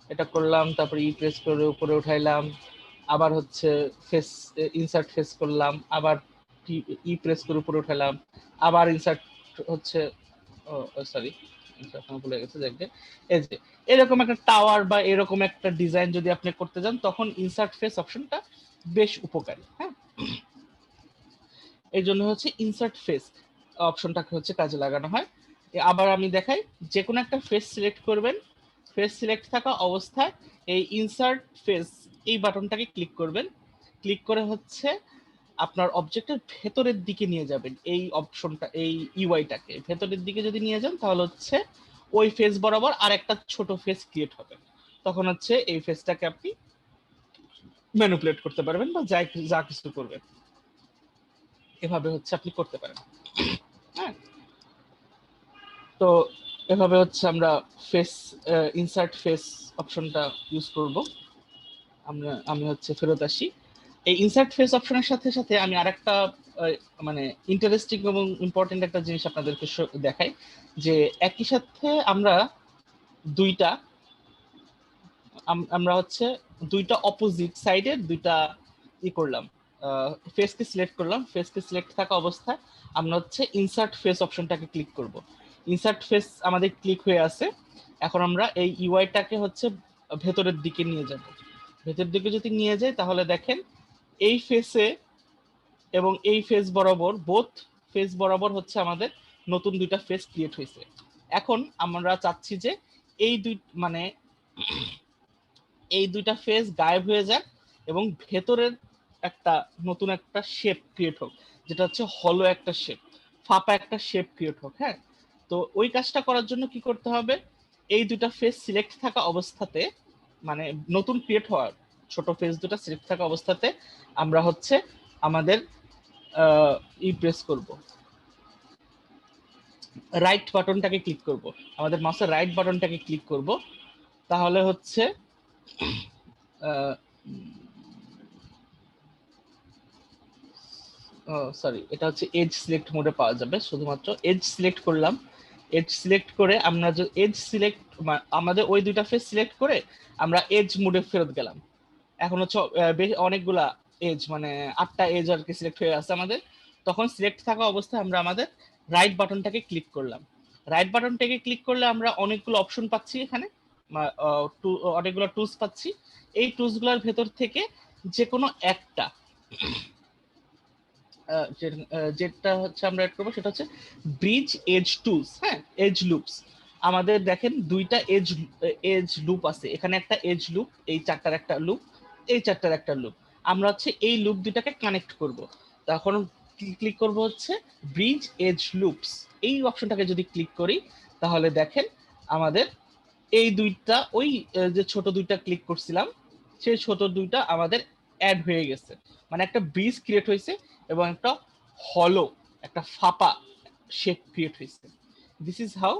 এটা করলাম, তারপরে ই প্রেস করে উপরে উঠাইলাম, আবার হচ্ছে ফেস ইনসার্ট ফেস করলাম, আবার ই প্রেস করে উপরে উঠালাম, আবার ইনসার্ট হচ্ছে সরি ভুলে গেছে। দেখবে এই যে এরকম একটা টাওয়ার বা এরকম একটা ডিজাইন যদি আপনি করতে যান, তখন ইনসার্ট ফেস অপশনটা বেশ উপকারী। হ্যাঁ, এই জন্য হচ্ছে ইনসার্ট ফেস অপশনটাকে হচ্ছে কাজে লাগানো হয়। আবার আমি দেখাই, যে কোনো একটা ফেস সিলেক্ট করবেন, ফেস সিলেক্ট থাকা অবস্থায় এই ইনসার্ট ফেস এই বাটনটাকে ক্লিক করবেন। ক্লিক করে হচ্ছে আপনার অবজেক্টের ভেতরের দিকে নিয়ে যাবেন। এই অপশনটা, এই ইউআইটাকে ভেতরের দিকে যদি নিয়ে যান, তাহলে হচ্ছে ওই ফেস বরাবর আর একটা ছোট ফেস ক্রিয়েট হবে। তখন হচ্ছে এই ফেসটাকে আপনি ম্যানিপুলেট করতে পারবেন বা যা কিছু করবেন, এভাবে হচ্ছে আপনি করতে পারেন। হ্যাঁ, তো এভাবে হচ্ছে আমরা ফেস ইনসার্ট ফেস অপশনটা ইউজ করব। আমি হচ্ছে ফেরত আসি। এই ইনসার্ট ফেস অপশনের সাথে সাথে আমি আরেকটা মানে ইন্টারেস্টিং এবং ইম্পর্টেন্ট একটা জিনিস আপনাদেরকে দেখাই, যে একই সাথে আমরা দুইটা আমরা হচ্ছে দুইটা অপোজিট সাইডের দুইটা করলাম, ফেসকে সিলেক্ট করলাম। ফেসকে সিলেক্ট থাকা অবস্থায় আমরা হচ্ছে ইনসার্ট ফেস অপশনটাকে ক্লিক করব। ইনসার্ট ফেস আমাদের ক্লিক হয়ে আছে। এখন আমরা এই ইউআইটাকে হচ্ছে ভেতরের দিকে নিয়ে যাব। ভেতরের দিকে যদি নিয়ে যাই, তাহলে দেখেন এই ফেসে এবং এই ফেস বরাবর, বোথ ফেস বরাবর হচ্ছে আমাদের নতুন দুইটা ফেস ক্রিয়েট হয়েছে। এখন আমরা চাচ্ছি যে এই এই দুইটা ফেস গায়েব হয়ে যাক এবং ভেতরের একটা নতুন একটা শেপ ক্রিয়েট হোক, যেটা হচ্ছে হলো একটা শেপ, ফাঁপা একটা শেপ ক্রিয়েট হোক। হ্যাঁ, তো ওই কাজটা করার জন্য কি করতে হবে, এই দুটা ফেস সিলেক্ট থাকা অবস্থাতে, মানে নতুন ক্রিয়েট হওয়ার ছোট ফেস দুটা সিলেক্ট থাকা অবস্থাতে আমরা হচ্ছে আমাদের প্রেস করব, রাইট বাটনটাকে ক্লিক করব, আমাদের মাউসের রাইট বাটনটাকে ক্লিক করব। তাহলে হচ্ছে সরি, এটা হচ্ছে এজ সিলেক্ট মোডে পাওয়া যাবে। শুধুমাত্র এজ সিলেক্ট করলাম, এজ সিলেক্ট করে আমরা যে এজ সিলেক্ট, আমাদের ওই দুইটা ফেস সিলেক্ট করে আমরা এজ মোডে ফেরত গেলাম। এখন হচ্ছে অনেকগুলা এজ, মানে 8টা এজ আর কি সিলেক্ট হয়ে আছে আমাদের। তখন সিলেক্ট থাকা অবস্থায় আমরা আমাদের রাইট বাটনটাকে ক্লিক করলাম। রাইট বাটনটাকে ক্লিক করলে আমরা অনেকগুলো অপশন পাচ্ছি, এখানে অনেকগুলো টুলস পাচ্ছি। এই টুলসগুলোর ভেতর থেকে যে কোনো একটা যেটা হচ্ছে আমরা এড করবো, সেটা হচ্ছে ব্রিজ এজ টুলস। হ্যাঁ, এজ লুপস। আমাদের দেখেন দুইটা এজ লুপ আছে, এখানে একটা এজ লুপ, এই চারটার একটা লুপ, এই চারটার একটা লুপ। আমরা হচ্ছে এই লুপ দুইটাকে কানেক্ট করব। তখন ক্লিক করব হচ্ছে ব্রিজ এজ লুপস, এই অপশনটাকে যদি ক্লিক করি, তাহলে দেখেন আমাদের এই দুইটা, ওই যে ছোট দুইটা ক্লিক করছিলাম, সেই ছোট দুইটা আমাদের অ্যাড হয়ে গেছে। মানে একটা ব্রিজ ক্রিয়েট হয়েছে এবং একটা হলো, একটা ফাঁপা শেপ ক্রিয়েট হয়েছে। দিস ইজ হাউ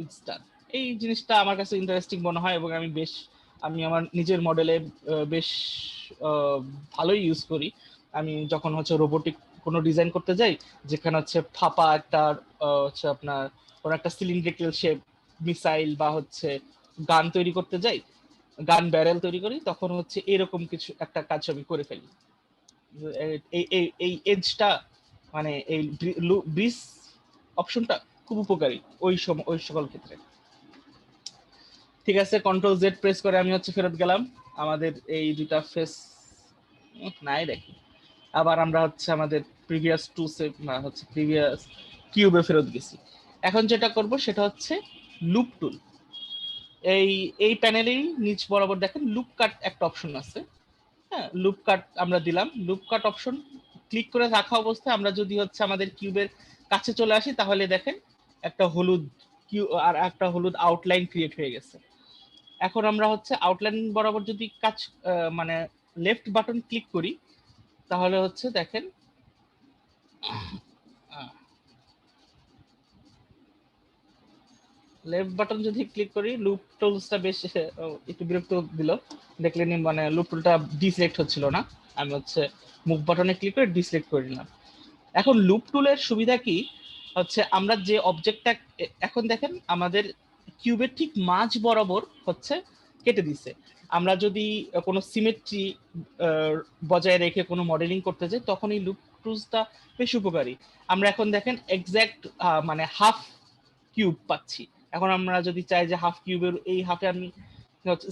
ইটস ডান। এই জিনিসটা আমার কাছে ইন্টারেস্টিং মনে হয় এবং আমি আমার নিজের মডেলে বেশ ভালোই ইউজ করি। আমি যখন হচ্ছে রোবোটিক কোনো ডিজাইন করতে যাই, যেখানে হচ্ছে ফাঁপা একটা হচ্ছে আপনার কোনো একটা সিলিন্ড্রিক্যাল শেপ মিসাইল বা হচ্ছে গান তৈরি করতে যাই, গান ব্যারেল তৈরি করি, তখন হচ্ছে এরকম কিছু একটা কাজ আমি করে ফেলি। এই এই এই এজটা মানে এই ব্রিজ অপশনটা খুব উপকারী ওই সকল ক্ষেত্রে। ঠিক আছে, কন্ট্রোল জেড প্রেস করে আমি হচ্ছে ফেরত গেলাম আমাদের এই দুটা ফেস নাই দেখি। আবার আমরা হচ্ছে আমাদের প্রিভিয়াস প্রিভিয়াস কিউবে ফেরত গেছি। এখন যেটা করব সেটা হচ্ছে লুপ টুল। এই প্যানেলেই নিচ বরাবর দেখেন লুপ কাট একটা অপশন আছে। হ্যাঁ, লুপ কাট আমরা দিলাম। লুপ কাট অপশন ক্লিক করে রাখা অবস্থায় আমরা যদি হচ্ছে আমাদের কিউবের কাছে চলে আসি, তাহলে দেখেন একটা হলুদ কিউ আর একটা হলুদ আউটলাইন ক্রিয়েট হয়ে গেছে। এখন আমরা হচ্ছে আউটলাইন বরাবর যদি কাজ মানে লেফট বাটন ক্লিক করি, তাহলে হচ্ছে দেখেন লেফট বাটন যদি ক্লিক করি, লুপ টুলসটা বেশ একটু বিরক্ত দিল, দেখলেন মানে লুপ টুলটা ডিসিলেক্ট হচ্ছিল না। আমি হচ্ছে মুভ বাটনে ক্লিক করে ডিসিলেক্ট করে নিলাম। এখন লুপ টুলের সুবিধা কি হচ্ছে, আমরা যে অবজেক্টটা এখন দেখেন আমাদের কিউবের ঠিক মাঝ বরাবর হচ্ছে কেটে দিছে। আমরা যদি কোনো সিমেট্রি বজায় রেখে কোনো মডেলিং করতে যাই, তখন এই লুপ টুলসটা বেশ উপকারী। আমরা এখন দেখেন এক্স্যাক্ট মানে হাফ কিউব পাচ্ছি। এখন আমরা যদি চাই যে হাফ কিউবের এই হাফে আমি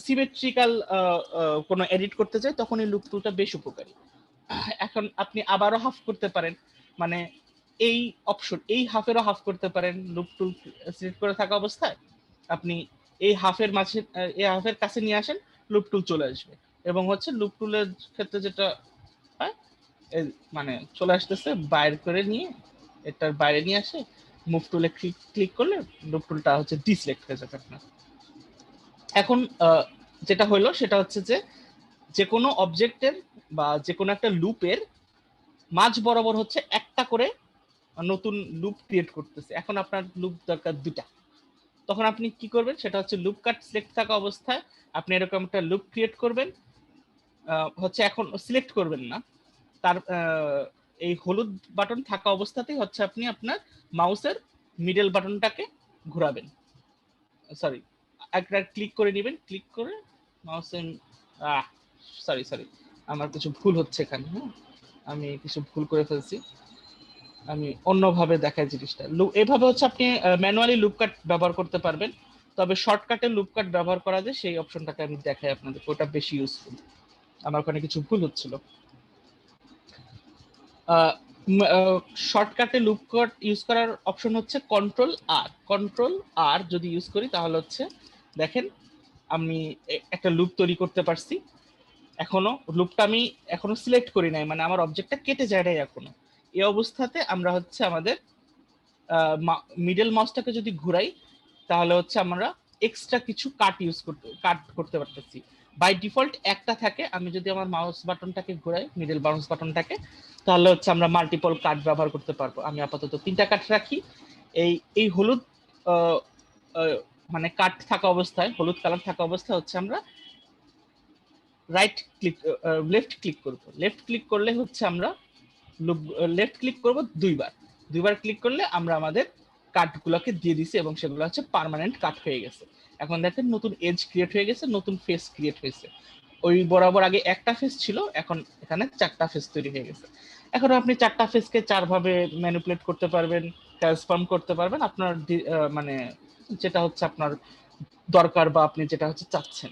সিমেট্রিক্যাল কোনো এডিট করতে চাই, তখন এই লুপ টুলটা বেশ উপকারী। এখন আপনি আবারও হাফ করতে পারেন, মানে এই অপশন এই হাফেরও হাফ করতে পারেন। লুপ টুল সিলেক্ট করে থাকা অবস্থায় আপনি এই হাফের মাঝে এই হাফের কাছে নিয়ে আসেন, লুপ টুল চলে আসবে। এবং হচ্ছে লুপ টুলের ক্ষেত্রে যেটা হয়, মানে চলে আসতেছে বাইরে করে নিয়ে এটার বাইরে নিয়ে আসে, মুভ টুলে ক্লিক করলে লুপ টুলটা হচ্ছে ডিসিলেক্ট হয়ে যাবে আপনার। এখন যেটা হলো সেটা হচ্ছে যে কোনো অবজেক্টের বা যে কোনো একটা লুপের মাঝ বরাবর হচ্ছে একটা করে নতুন লুপ ক্রিয়েট করতেছে। এখন আপনার লুপ দরকার দুটা, তখন আপনি কি করবেন সেটা হচ্ছে লুপ কাট সিলেক্ট থাকা অবস্থায় আপনি এরকম একটা লুপ ক্রিয়েট করবেন। হচ্ছে এখন সিলেক্ট করবেন না, তার এই হলুদ বাটন থাকা অবস্থাতেই হচ্ছে আপনি আপনার মাউসের মিডল বাটনটাকে ঘোরাবেন, সরি একটা ক্লিক করে নেবেন, ক্লিক করে মাউসের সরি আমার কিছু ভুল হচ্ছে এখানে। হ্যাঁ, আমি কিছু ভুল করে ফেলছি, আমি অন্যভাবে দেখাই জিনিসটা। এভাবে হচ্ছে আপনি ম্যানুয়ালি লুপ কাট ব্যবহার করতে পারবেন, তবে শর্টকাটে লুপ কাট ব্যবহার করা যায় সেই অপশনটাকে আমি দেখাই আপনাদের, ওটা বেশি ইউজফুল। আমার ওখানে কিছু ভুল হচ্ছিল। শর্টকাটে লুপ কাট ইউজ করার অপশন হচ্ছে কন্ট্রোল আর যদি ইউজ করি, তাহলে হচ্ছে দেখেন আমি একটা লুপ তৈরি করতে পারছি। এখনো লুপটা আমি এখনো সিলেক্ট করি নাই, মানে আমার অবজেক্টটা কেটে যায় নাই এখনো। এই অবস্থাতে আমরা হচ্ছে আমাদের মিডল মাউসটাকে যদি ঘুরাই, তাহলে হচ্ছে আমরা এক্সট্রা কিছু কাট করতে পারতেছি। বাই ডিফল্ট একটা থাকে, আমি যদি আমার মাউস বাটনটাকে ঘুরাই, মিডল মাউস বাটনটাকে, তাহলে হচ্ছে আমরা মাল্টিপল কাট ব্যবহার করতে পারবো। আমি আপাতত 3টা কাট রাখি। এই হলুদ মানে কাট থাকা অবস্থায়, হলুদ কালার থাকা অবস্থায় হচ্ছে আমরা লেফট ক্লিক করব। লেফট ক্লিক করলে হচ্ছে আমরা লেফট ক্লিক করব দুইবার ক্লিক করলে আমরা আমাদের কাটগুলোকে দিয়ে দিছি এবং সেগুলো হচ্ছে পার্মানেন্ট কাট হয়ে গেছে। এখন দেখেন নতুন এজ ক্রিয়েট হয়ে গেছে, নতুন ফেস ক্রিয়েট হয়েছে। ওই বরাবর আগে একটা ফেস ছিল, এখন এখানে 4টা ফেস তৈরি হয়ে গেছে। এখন আপনি 4টা ফেসকে 4 ভাবে ম্যানিপুলেট করতে পারবেন, ট্রান্সফর্ম করতে পারবেন আপনার মানে যেটা হচ্ছে আপনার দরকার বা আপনি যেটা হচ্ছে চাচ্ছেন।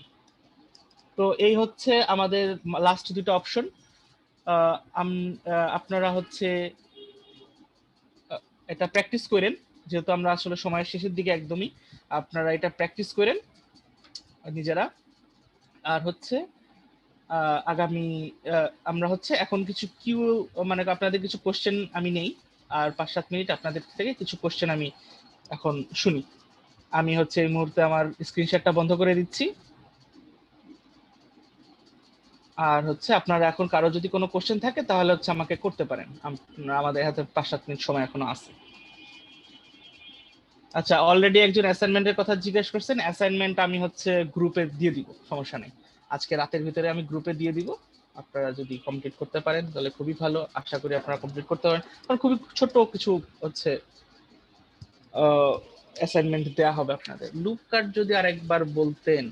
তো এই হচ্ছে আমাদের লাস্ট দুটো অপশন। আপনারা হচ্ছে এটা প্র্যাকটিস করেন, যেহেতু আমরা আসলে সময়ের শেষের দিকে একদমই, আপনারা এটা প্র্যাকটিস করেন নিজেরা। আর হচ্ছে আগামী আমরা হচ্ছে এখন কিছু মানে আপনাদের কিছু কোশ্চেন আমি নেই, আর 5-7 মিনিট আপনাদের থেকে কিছু কোশ্চেন আমি এখন শুনি। আমি হচ্ছে এই মুহূর্তে আমার স্ক্রিনশটটা বন্ধ করে দিচ্ছি। আর হচ্ছে আপনারা এখন কারো যদি কোনো কোশ্চেন থাকে তাহলে হচ্ছে আমাকে করতে পারেন, আমাদের হাতে 5-7 মিনিট সময় এখনো আছে। আচ্ছা, অলরেডি একজন অ্যাসাইনমেন্টের কথা জিজ্ঞেস করছেন। অ্যাসাইনমেন্ট আমি হচ্ছে গ্রুপে দিয়ে দিব, সমস্যা নেই, আজকে রাতের ভিতরে আমি গ্রুপে দিয়ে দিব। আপনারা যদি কমপ্লিট করতে পারেন তাহলে খুবই ভালো, আশা করি আপনারা কমপ্লিট করতে পারেন। কারণ খুবই ছোট কিছু হচ্ছে অ্যাসাইনমেন্ট দেওয়া হবে আপনাদের। লুপ কাট যদি আরেকবার বলতেন।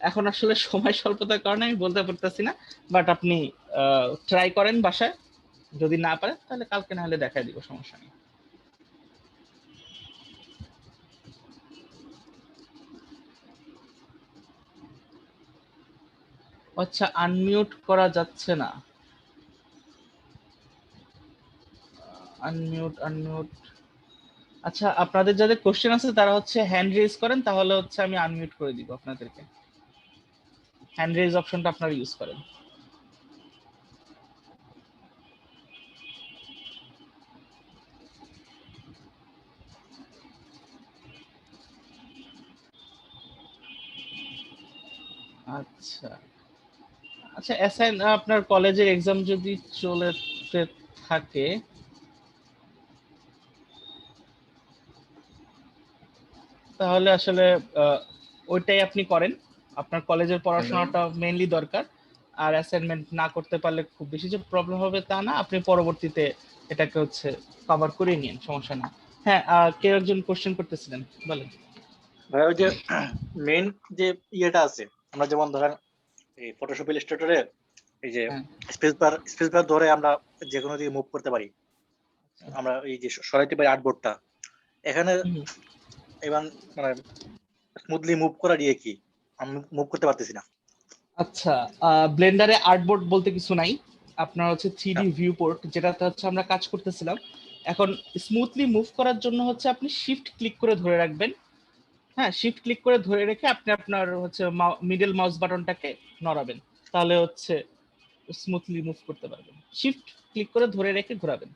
এখন আসলে সময় স্বল্পতার কারণে আমি বলতে পারতেছি না, বাট আপনি ট্রাই করেন বাসায়, যদি না পারেন তাহলে কালকে না হলে দেখাই দিব, সমস্যা নেই। আচ্ছা, আনমিউট করা যাচ্ছে না। আনমিউট। আচ্ছা, আপনাদের যাদের কোশ্চেন আছে তারা হচ্ছে হ্যান্ড রেজ করেন, তাহলে হচ্ছে আমি আনমিউট করে দিব আপনাদেরকে। হ্যান্ড রেজ অপশনটা আপনারা ইউজ করেন। আচ্ছা আচ্ছা, আপনার কলেজের এক্সাম যদি চলতে থাকে তাহলে আসলে ওইটাই আপনি করেন। আপনার কলেজের পড়াশোনাটা মেইনলি দরকার, আর অ্যাসাইনমেন্ট না করতে পারলে খুব বেশি যে প্রবলেম হবে তা না, আপনি পরবর্তীতে এটাকে হচ্ছে কভার করে নিন, সমস্যা না। হ্যাঁ, কেউ একজন কোশ্চেন করতেছিলেন, বলেন। ভাই ওই যে মেইন যে ইয়েটা আছে, আমরা যেমন ধরেন এই ফটোশপ ইলাস্ট্রেটরে এই যে স্পেস বার ধরে আমরা যে কোনো দিকে মুভ করতে পারি, আমরা এই যে সরাইতে পারি আর্টবোর্ডটা, এখানে এবার মানে স্মুথলি মুভ করা দিয়ে কি আমি মুভ করতে পারতেছি না। আচ্ছা, ব্লেন্ডারে আর্টবোর্ড বলতে কিছু নাই, আপনার হচ্ছে 3D ভিউপোর্ট, যেটাতে হচ্ছে আমরা কাজ করতেছিলাম। এখন স্মুথলি মুভ করার জন্য হচ্ছে আপনি শিফট ক্লিক করে ধরে রাখবেন। হ্যাঁ, শিফট ক্লিক করে ধরে রেখে আপনি আপনার হচ্ছে মিডল মাউস বাটনটাকে নড়াবেন, তাহলে হচ্ছে স্মুথলি মুভ করতে পারবেন। শিফট ক্লিক করে ধরে রেখে ঘোরাবেন,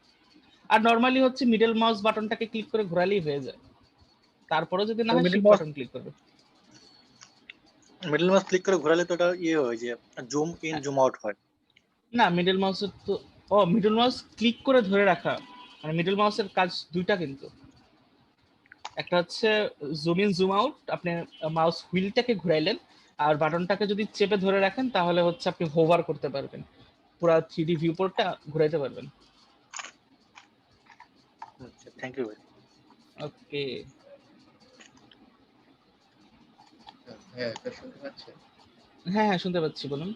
আর নরমালি হচ্ছে মিডল মাউস বাটনটাকে ক্লিক করে ঘোরালেই হয়ে যায়। তারপরে যদি না হয় শিফট বাটন ক্লিক করবে। মিডল মাউস ক্লিক করে ঘোরালে তো এটা ইয়ে হয় যে জুম ইন জুম আউট হয় না, মিডল মাউসের তো মিডল মাউস ক্লিক করে ধরে রাখা, মানে মিডল মাউসের কাজ দুইটা কিন্তু। একটা হচ্ছে জুম ইন জুম আউট, আপনি মাউস হুইলটাকে ঘুরাইলেন, আর বাটনটাকে যদি চেপে ধরে রাখেন তাহলে হচ্ছে আপনি হোভার করতে পারবেন, পুরো 3D ভিউপোর্টটা ঘুরাইতে পারবেন। আচ্ছা, থ্যাংক ইউ ভাই। ওকে, হ্যাঁ, এটা শুনতে পাচ্ছেন? হ্যাঁ হ্যাঁ শুনতে পাচ্ছি, বলুন।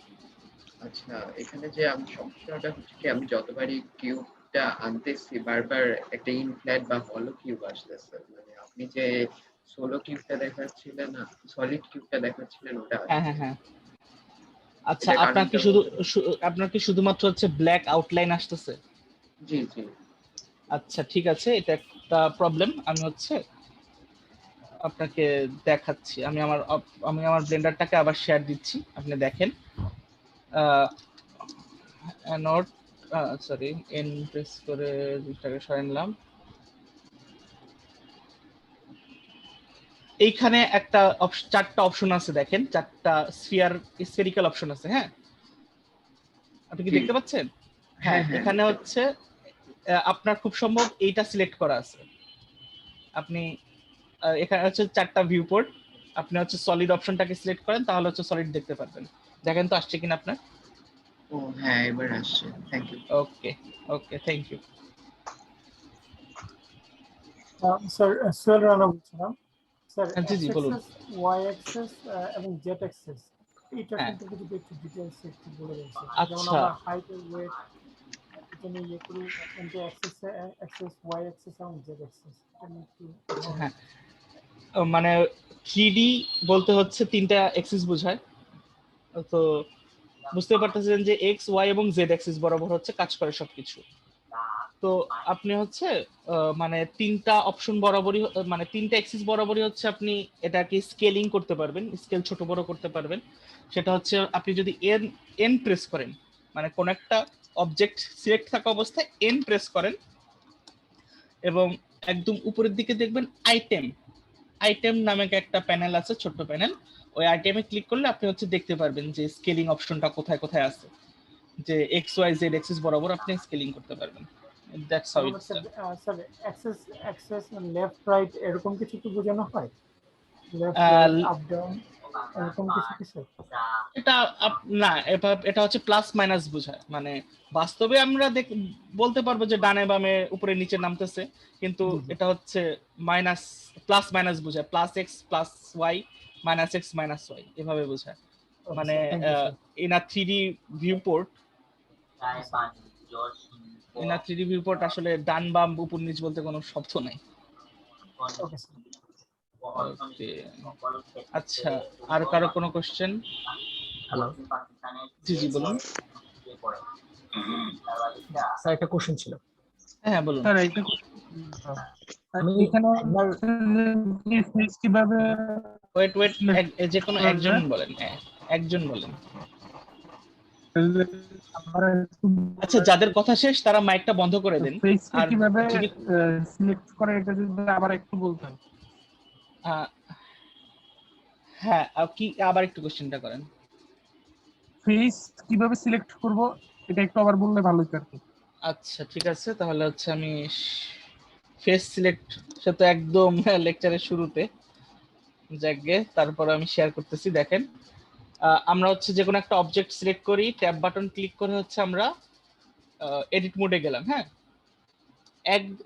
আচ্ছা, এখানে যে আমি সমস্যাটা হচ্ছে কি, আমি যতবারই কিউবটা আনতেছি বারবার একটা ইনফ্ল্যাট বা হলো কিউব আসতেছে। মানে আপনি যে সোলো কিউবটা দেখাচ্ছিলেন না, সলিড কিউবটা দেখাচ্ছিলেন, ওটা হ্যাঁ হ্যাঁ হ্যাঁ। আচ্ছা, আপনার কি শুধুমাত্র হচ্ছে ব্ল্যাক আউটলাইন আসতেছে? জি জি। আচ্ছা ঠিক আছে, এটা একটা প্রবলেম। আমি হচ্ছে আপনাকে দেখাচ্ছি, আমি আমার ব্লেন্ডারটাকে আবার শেয়ার দিচ্ছি, আপনি দেখেন। নট সরি, এন প্রেস করে দুইটাকে সরাই নিলাম। এইখানে একটা চারটা অপশন আছে, দেখেন চারটা স্ফেরিক্যাল অপশন আছে। হ্যাঁ, আপনি কি দেখতে পাচ্ছেন? হ্যাঁ, এখানে হচ্ছে আপনার খুব সম্ভব এইটা সিলেক্ট করা আছে। আপনি এখানে হচ্ছে চারটা ভিউ পোর্ট, আপনি হচ্ছে সলিড অপশনটাকে সিলেক্ট করেন, তাহলে হচ্ছে সলিড দেখতে পারবেন। দেখেন তো আসছে কিনা আপনার? ও হ্যাঁ, এবার আসছে, thank you. Okay okay, thank you. Sir Sohel Rana বলছিলাম। স্যার জি জি বলুন। ওয়াই অ্যাক্সেস এবং জেড অ্যাক্সেস এটা হ্যাঁ, সম্পর্কে যদি একটু ডিটেইলস একটু বলে দেন স্যার। যেমন আচ্ছা। আমরা হাইট ওয়েট এটা নিয়ে ইয়ে করি, কিন্তু অ্যাক্সেস ওয়াই অ্যাক্সেস এবং জেড অ্যাক্সেস হ্যাঁ, মানে 3D বলতে হচ্ছে তিনটা অ্যাক্সিস বোঝায়, তো বুঝতে পারতেছেন যে এক্স ওয়াই এবং জেড অ্যাক্সিস বরাবর হচ্ছে কাজ করে সবকিছু। তো আপনি হচ্ছে মানে তিনটা অপশন বরাবরই, মানে তিনটা অ্যাক্সিস বরাবরই হচ্ছে আপনি এটাকে স্কেলিং করতে পারবেন, স্কেল ছোট বড় করতে পারবেন। সেটা হচ্ছে আপনি যদি এন প্রেস করেন, মানে কোন একটা অবজেক্ট সিলেক্ট থাকা অবস্থায় এন প্রেস করেন এবং একদম উপরের দিকে দেখবেন আইটেম নামে একটা প্যানেল আছে, ছোট্ট প্যানেল। ওই আইটেমে ক্লিক করলে আপনি হচ্ছে দেখতে পারবেন যে স্কেলিং অপশনটা কোথায় কোথায় আছে, যে এক্স ওয়াই জেড অ্যাক্সিস বরাবর আপনি স্কেলিং করতে পারবেন। That's how it's. Sir access left right এরকম কিছু কি বোঝানো হয়? লেফট রাইট আপ ডাউন এরকম কিছু কিছু এটা না, এটা হচ্ছে প্লাস মাইনাস বোঝায়, মানে বাস্তবে আমরা বলতে পারবো যে ডানে বামে উপরে নিচে নামতেছে, কিন্তু জি, জি। এটা হচ্ছে মাইনাস প্লাস মাইনাস বোঝায়, plus X plus Y minus X minus Y এভাবে বোঝায়। Okay, মানে sir. Thank you, sir. In a 3D viewport, আসলে ডান বাম উপর নিচ বলতে কোনো শব্দ নাই। Okay, sir. Okay. আচ্ছা, আর কারো কোনো কোশ্চেন? হ্যালো জি জি বলুন। স্যার, একটা কোশ্চেন ছিল। হ্যাঁ বলুন। স্যার এইটা আমি এখানে একবার ফেস কিভাবে ওয়েট যে কোনো একজন বলেন, একজন বলেন। আমরা আচ্ছা, যাদের কথা শেষ তারা মাইকটা বন্ধ করে দেন। ফেস আর কিভাবে যিনি- সিলেক্ট করে এটা যদি আবার একটু বলতেন। হ্যাঁ, কি আবার একটু কোশ্চেনটা করেন। ফেস কিভাবে সিলেক্ট করব এটা একটু আবার বললে ভালো হতো আর কি। আচ্ছা ঠিক আছে, তাহলে হচ্ছে আমি ফেস সিলেক্ট সে তো একদম লেকচারের শুরুতে যাকে, তারপর আমি শেয়ার করতেছি। দেখেন, আমরা হচ্ছে যে কোনো একটা অবজেক্ট সিলেক্ট করি, ট্যাব বাটন ক্লিক করে হচ্ছে আমরা এডিট মোডে গেলাম। হ্যাঁ,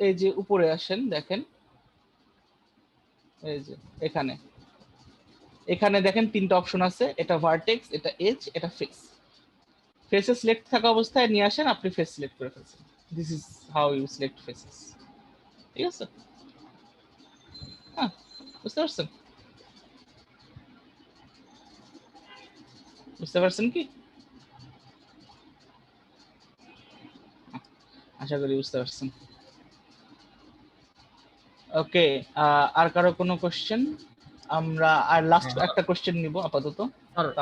এই যে উপরে আসেন, দেখেন এই যে এখানে দেখেন তিনটা অপশন আছে, এটা ভার্টেক্স, এটা এজ, এটা ফেস। ফেসে সিলেক্ট থাকা অবস্থায় নিয়ে আসেন, আপনি ফেস সিলেক্ট করে ফেলছেন। This is how you select faces. ঠিক আছে, হ্যাঁ বুঝতে পারছেন? বুঝতে পারছেন কি? আশা করি বুঝতে পারছেন। ওকে, আর কারো কোনো কোশ্চেন? আমরা আর লাস্ট একটা কোশ্চেন নিব আপাতত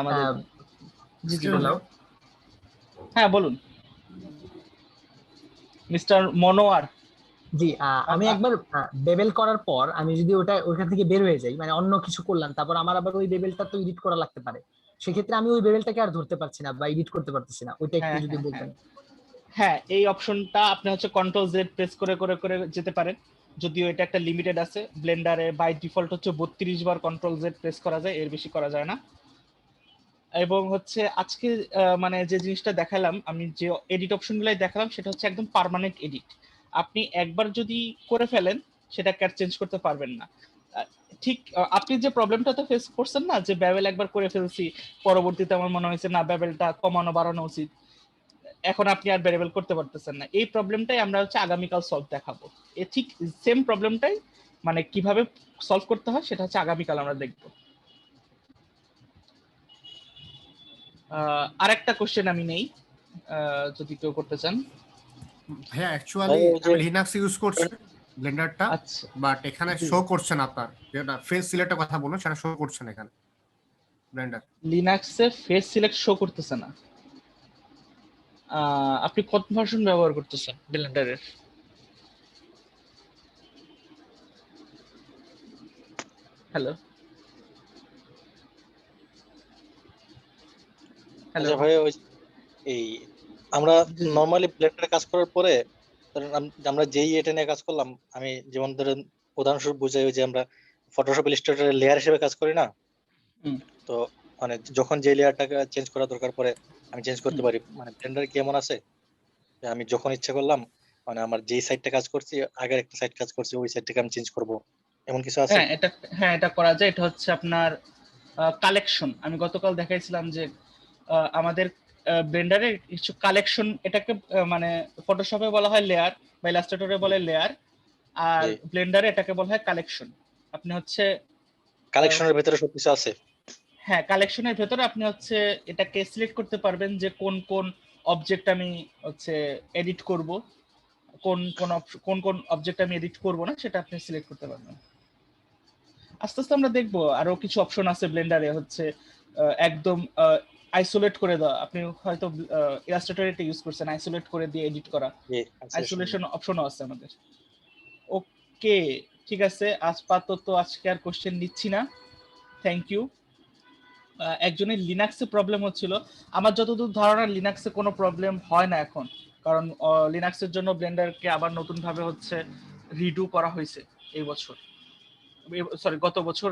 আমাদের। জি জি বলুন। হ্যাঁ বলুন মিস্টার মনোয়ার। জি, আমি একবার বেবেল করার পর আমি যদি ওইখান থেকে বের হয়ে যাই, মানে অন্য কিছু করলাম, তারপর আমার আবার ওই বেবেলটা তো এডিট করা লাগতে পারে, সেক্ষেত্রে আমি ওই বেবেলটাকে আর ধরতে পারছি না বা এডিট করতে পারতেছি না, ওইটা একটু যদি বলতেন। হ্যাঁ, এই অপশনটা আপনি হচ্ছে কন্ট্রোল জেড প্রেস করে করে করে যেতে পারেন, যদিও এটা একটা লিমিটেড আছে। ব্লেন্ডারে বাই ডিফল্ট হচ্ছে 32 বার কন্ট্রোল জেড প্রেস করা যায়, এর বেশি করা যায় না। এবং হচ্ছে আজকে মানে যে জিনিসটা দেখালাম, আমি যে এডিট অপশনগুলাই দেখালাম, সেটা হচ্ছে একদম পার্মানেন্ট এডিট। আপনি একবার যদি করে ফেলেন সেটাকে আর চেঞ্জ করতে পারবেন না। ঠিক আপনি যে প্রবলেমটাতে ফেস করছেন না, যে বেবেল একবার করে ফেলছি, পরবর্তীতে আমার মনে হয়েছে না বেবেলটা কমানো বাড়ানো উচিত, এখন আপনি আর ভেরিয়েবল করতে পারতেছেন না, এই প্রবলেমটাই আমরা হচ্ছে আগামীকাল সলভ দেখাবো। এই ঠিক সেম প্রবলেমটাই মানে কিভাবে সলভ করতে হয় সেটা হচ্ছে আগামীকাল আমরা দেখবো। আরেকটা কোশ্চেন আমি নেই, যদি কেউ করতে চান। হ্যাঁ, অ্যাকচুয়ালি আমি লিনাক্স ইউজ করছি ব্লেন্ডারটা, আচ্ছা, বাট এখানে শো করছে না। আপনার যেটা ফেস সিলেক্টের কথা বলুন সেটা শো করছে না এখানে ব্লেন্ডার। লিনাক্সে ফেস সিলেক্ট শো করতেছে না। আপনি কত ভার্সন ব্যবহার করতেছেন ব্লেন্ডারের? হ্যালো আচ্ছা ভাই, এই আমরা নরমালি ব্লেন্ডারে কাজ করার পরে আমরা যেই এটা নিয়ে কাজ করলাম, আমি যেমন ধরেন উদাহরণস্বরূপ বুঝাই, যে আমরা ফটোশপ ইলাস্ট্রেটরের লেয়ার হিসেবে কাজ করি না, তো মানে যখন যে লেয়ারটাকে চেঞ্জ করা দরকার পড়ে আমি চেঞ্জ করতে পারি। মানে ব্লেন্ডার কি এমন আছে যে আমি যখন ইচ্ছা করলাম, মানে আমার যেই সাইডটা কাজ করছি, আগের একটা সাইড কাজ করছি, ওই সাইডটাকে আমি চেঞ্জ করব, এমন কিছু আছে? এটা করা যায়। এটা হচ্ছে আপনার কালেকশন। আমি গতকাল দেখাইছিলাম যে আমাদের ব্লেন্ডারে কিছু কালেকশন, এটাকে মানে ফটোশপে বলা হয় লেয়ার বা ইলাস্ট্রেটরে বলে লেয়ার, আর ব্লেন্ডারে এটাকে বলা হয় কালেকশন। আপনি হচ্ছে কালেকশনের ভিতরে সবকিছু আছে। হ্যাঁ, কালেকশনের ভেতরে আপনি হচ্ছে এটাকে সিলেক্ট করতে পারবেন যে কোন কোন অবজেক্ট আমি হচ্ছে এডিট করব, কোন কোন অবজেক্ট আমি এডিট করব না, সেটা আপনি সিলেক্ট করতে পারবেন। আস্তে আস্তে আমরা দেখবো আরো কিছু অপশন আছে ব্লেন্ডারে, হচ্ছে একদম আইসোলেট করে দেওয়া। আপনি হয়তো ইলাস্ট্রেটর এটা ইউজ করছেন, আইসোলেট করে দিয়ে এডিট করা, আইসোলেশন অপশনও আছে আমাদের। ওকে ঠিক আছে, আপাতত আজকে আর কোশ্চেন নিচ্ছি না। Thank you. একজনের লিনাক্সে প্রবলেম হচ্ছিল, আমার যতদূর ধারণা লিনাক্সে কোনো প্রবলেম হয় না এখন, কারণ লিনাক্সের জন্য ব্লেন্ডারকে আবার নতুন ভাবে হচ্ছে রিডু করা হয়েছে এই বছর। সরি গত বছর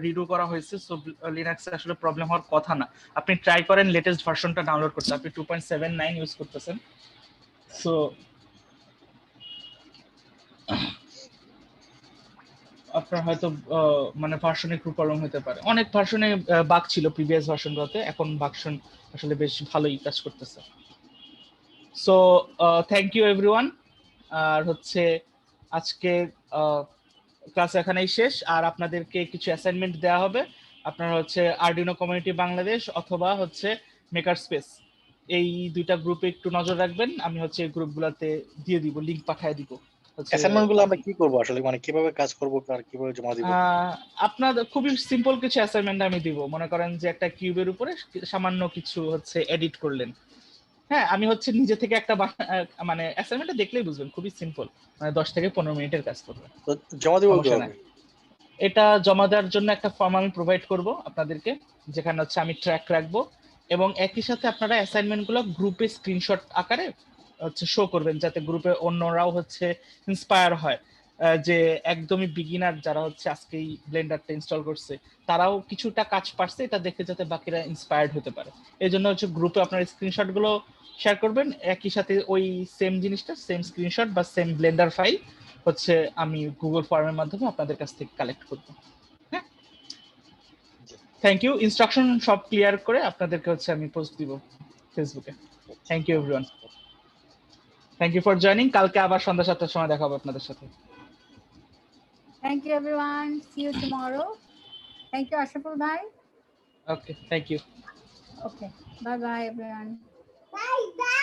রিডু করা হয়েছে, সো লিনাক্সে আসলে প্রবলেম হওয়ার কথা না। আপনি ট্রাই করেন লেটেস্ট ভার্সনটা ডাউনলোড করতে, আপনি 2.79 ইউজ করতেছেন, সো আপনার হয়তো মানে ভার্সনে একটু প্রবলেম হতে পারে। অনেক ভার্সনে বাগ ছিল প্রিভিয়াস ভার্সনগুলোতে, এখন ভার্সন আসলে বেশ ভালোই কাজ করতেছে। So thank you everyone. আর হচ্ছে আজকে ক্লাস এখানেই শেষ। আর আপনাদেরকে কিছু অ্যাসাইনমেন্ট দেওয়া হবে, আপনারা হচ্ছে আরডিনো কমিউনিটি বাংলাদেশ অথবা হচ্ছে মেকার স্পেস, এই দুইটা গ্রুপে একটু নজর রাখবেন। আমি হচ্ছে এই গ্রুপগুলোতে দিয়ে দিব, লিংক পাঠিয়ে দিব। অ্যাসাইনমেন্ট গুলো আমরা কি করব আসলে, মানে কিভাবে কাজ করব আর কিভাবে জমা দিব? আপনাদের খুবই সিম্পল কিছু অ্যাসাইনমেন্ট আমি দিব। মনে করেন যে একটা কিউবের উপরে সামান্য কিছু হচ্ছে এডিট করলেন, হ্যাঁ আমি হচ্ছে নিজে থেকে একটা মানে অ্যাসাইনমেন্টটা দেখলেই বুঝবেন, খুবই সিম্পল, মানে 10 থেকে 15 মিনিটের কাজ করবেন। তো জমা দিব কিভাবে? এটা জমা দেওয়ার জন্য একটা ফর্ম আমি প্রোভাইড করব আপনাদেরকে, যেখানে হচ্ছে আমি ট্র্যাক রাখবো, এবং একই সাথে আপনারা অ্যাসাইনমেন্ট গুলো গ্রুপে স্ক্রিনশট আকারে হচ্ছে শো করবেন, যাতে গ্রুপে অন্যরাও হচ্ছে ইন্সপায়ার হয়, যে একদমই বিগিনার যারা হচ্ছে আজকেই ব্লেন্ডারটা ইনস্টল করছে তারাও কিছুটা কাজ পারছে, এটা দেখে যাতে বাকিরা ইন্সপায়ার্ড হতে পারে। এই জন্য হচ্ছে গ্রুপে আপনার স্ক্রিনশট গুলো শেয়ার করবেন, একই সাথে ওই সেম জিনিসটা, সেম স্ক্রিনশট বা সেম ব্লেন্ডার ফাইল হচ্ছে আমি গুগল ফর্মের মাধ্যমে আপনাদের কাছ থেকে কালেক্ট করব। হ্যাঁ, থ্যাংক ইউ। ইনস্ট্রাকশন সব ক্লিয়ার করে আপনাদেরকে হচ্ছে আমি পোস্ট দিব ফেসবুকে। Thank you everyone, thank you for joining. কালকে আবার সন্ধ্যা 7টার সময় দেখা হবে আপনাদের সাথে। Thank you everyone. See you tomorrow. Thank you Ashaful bhai. Okay, thank you. Okay. Bye bye everyone. Bye bye.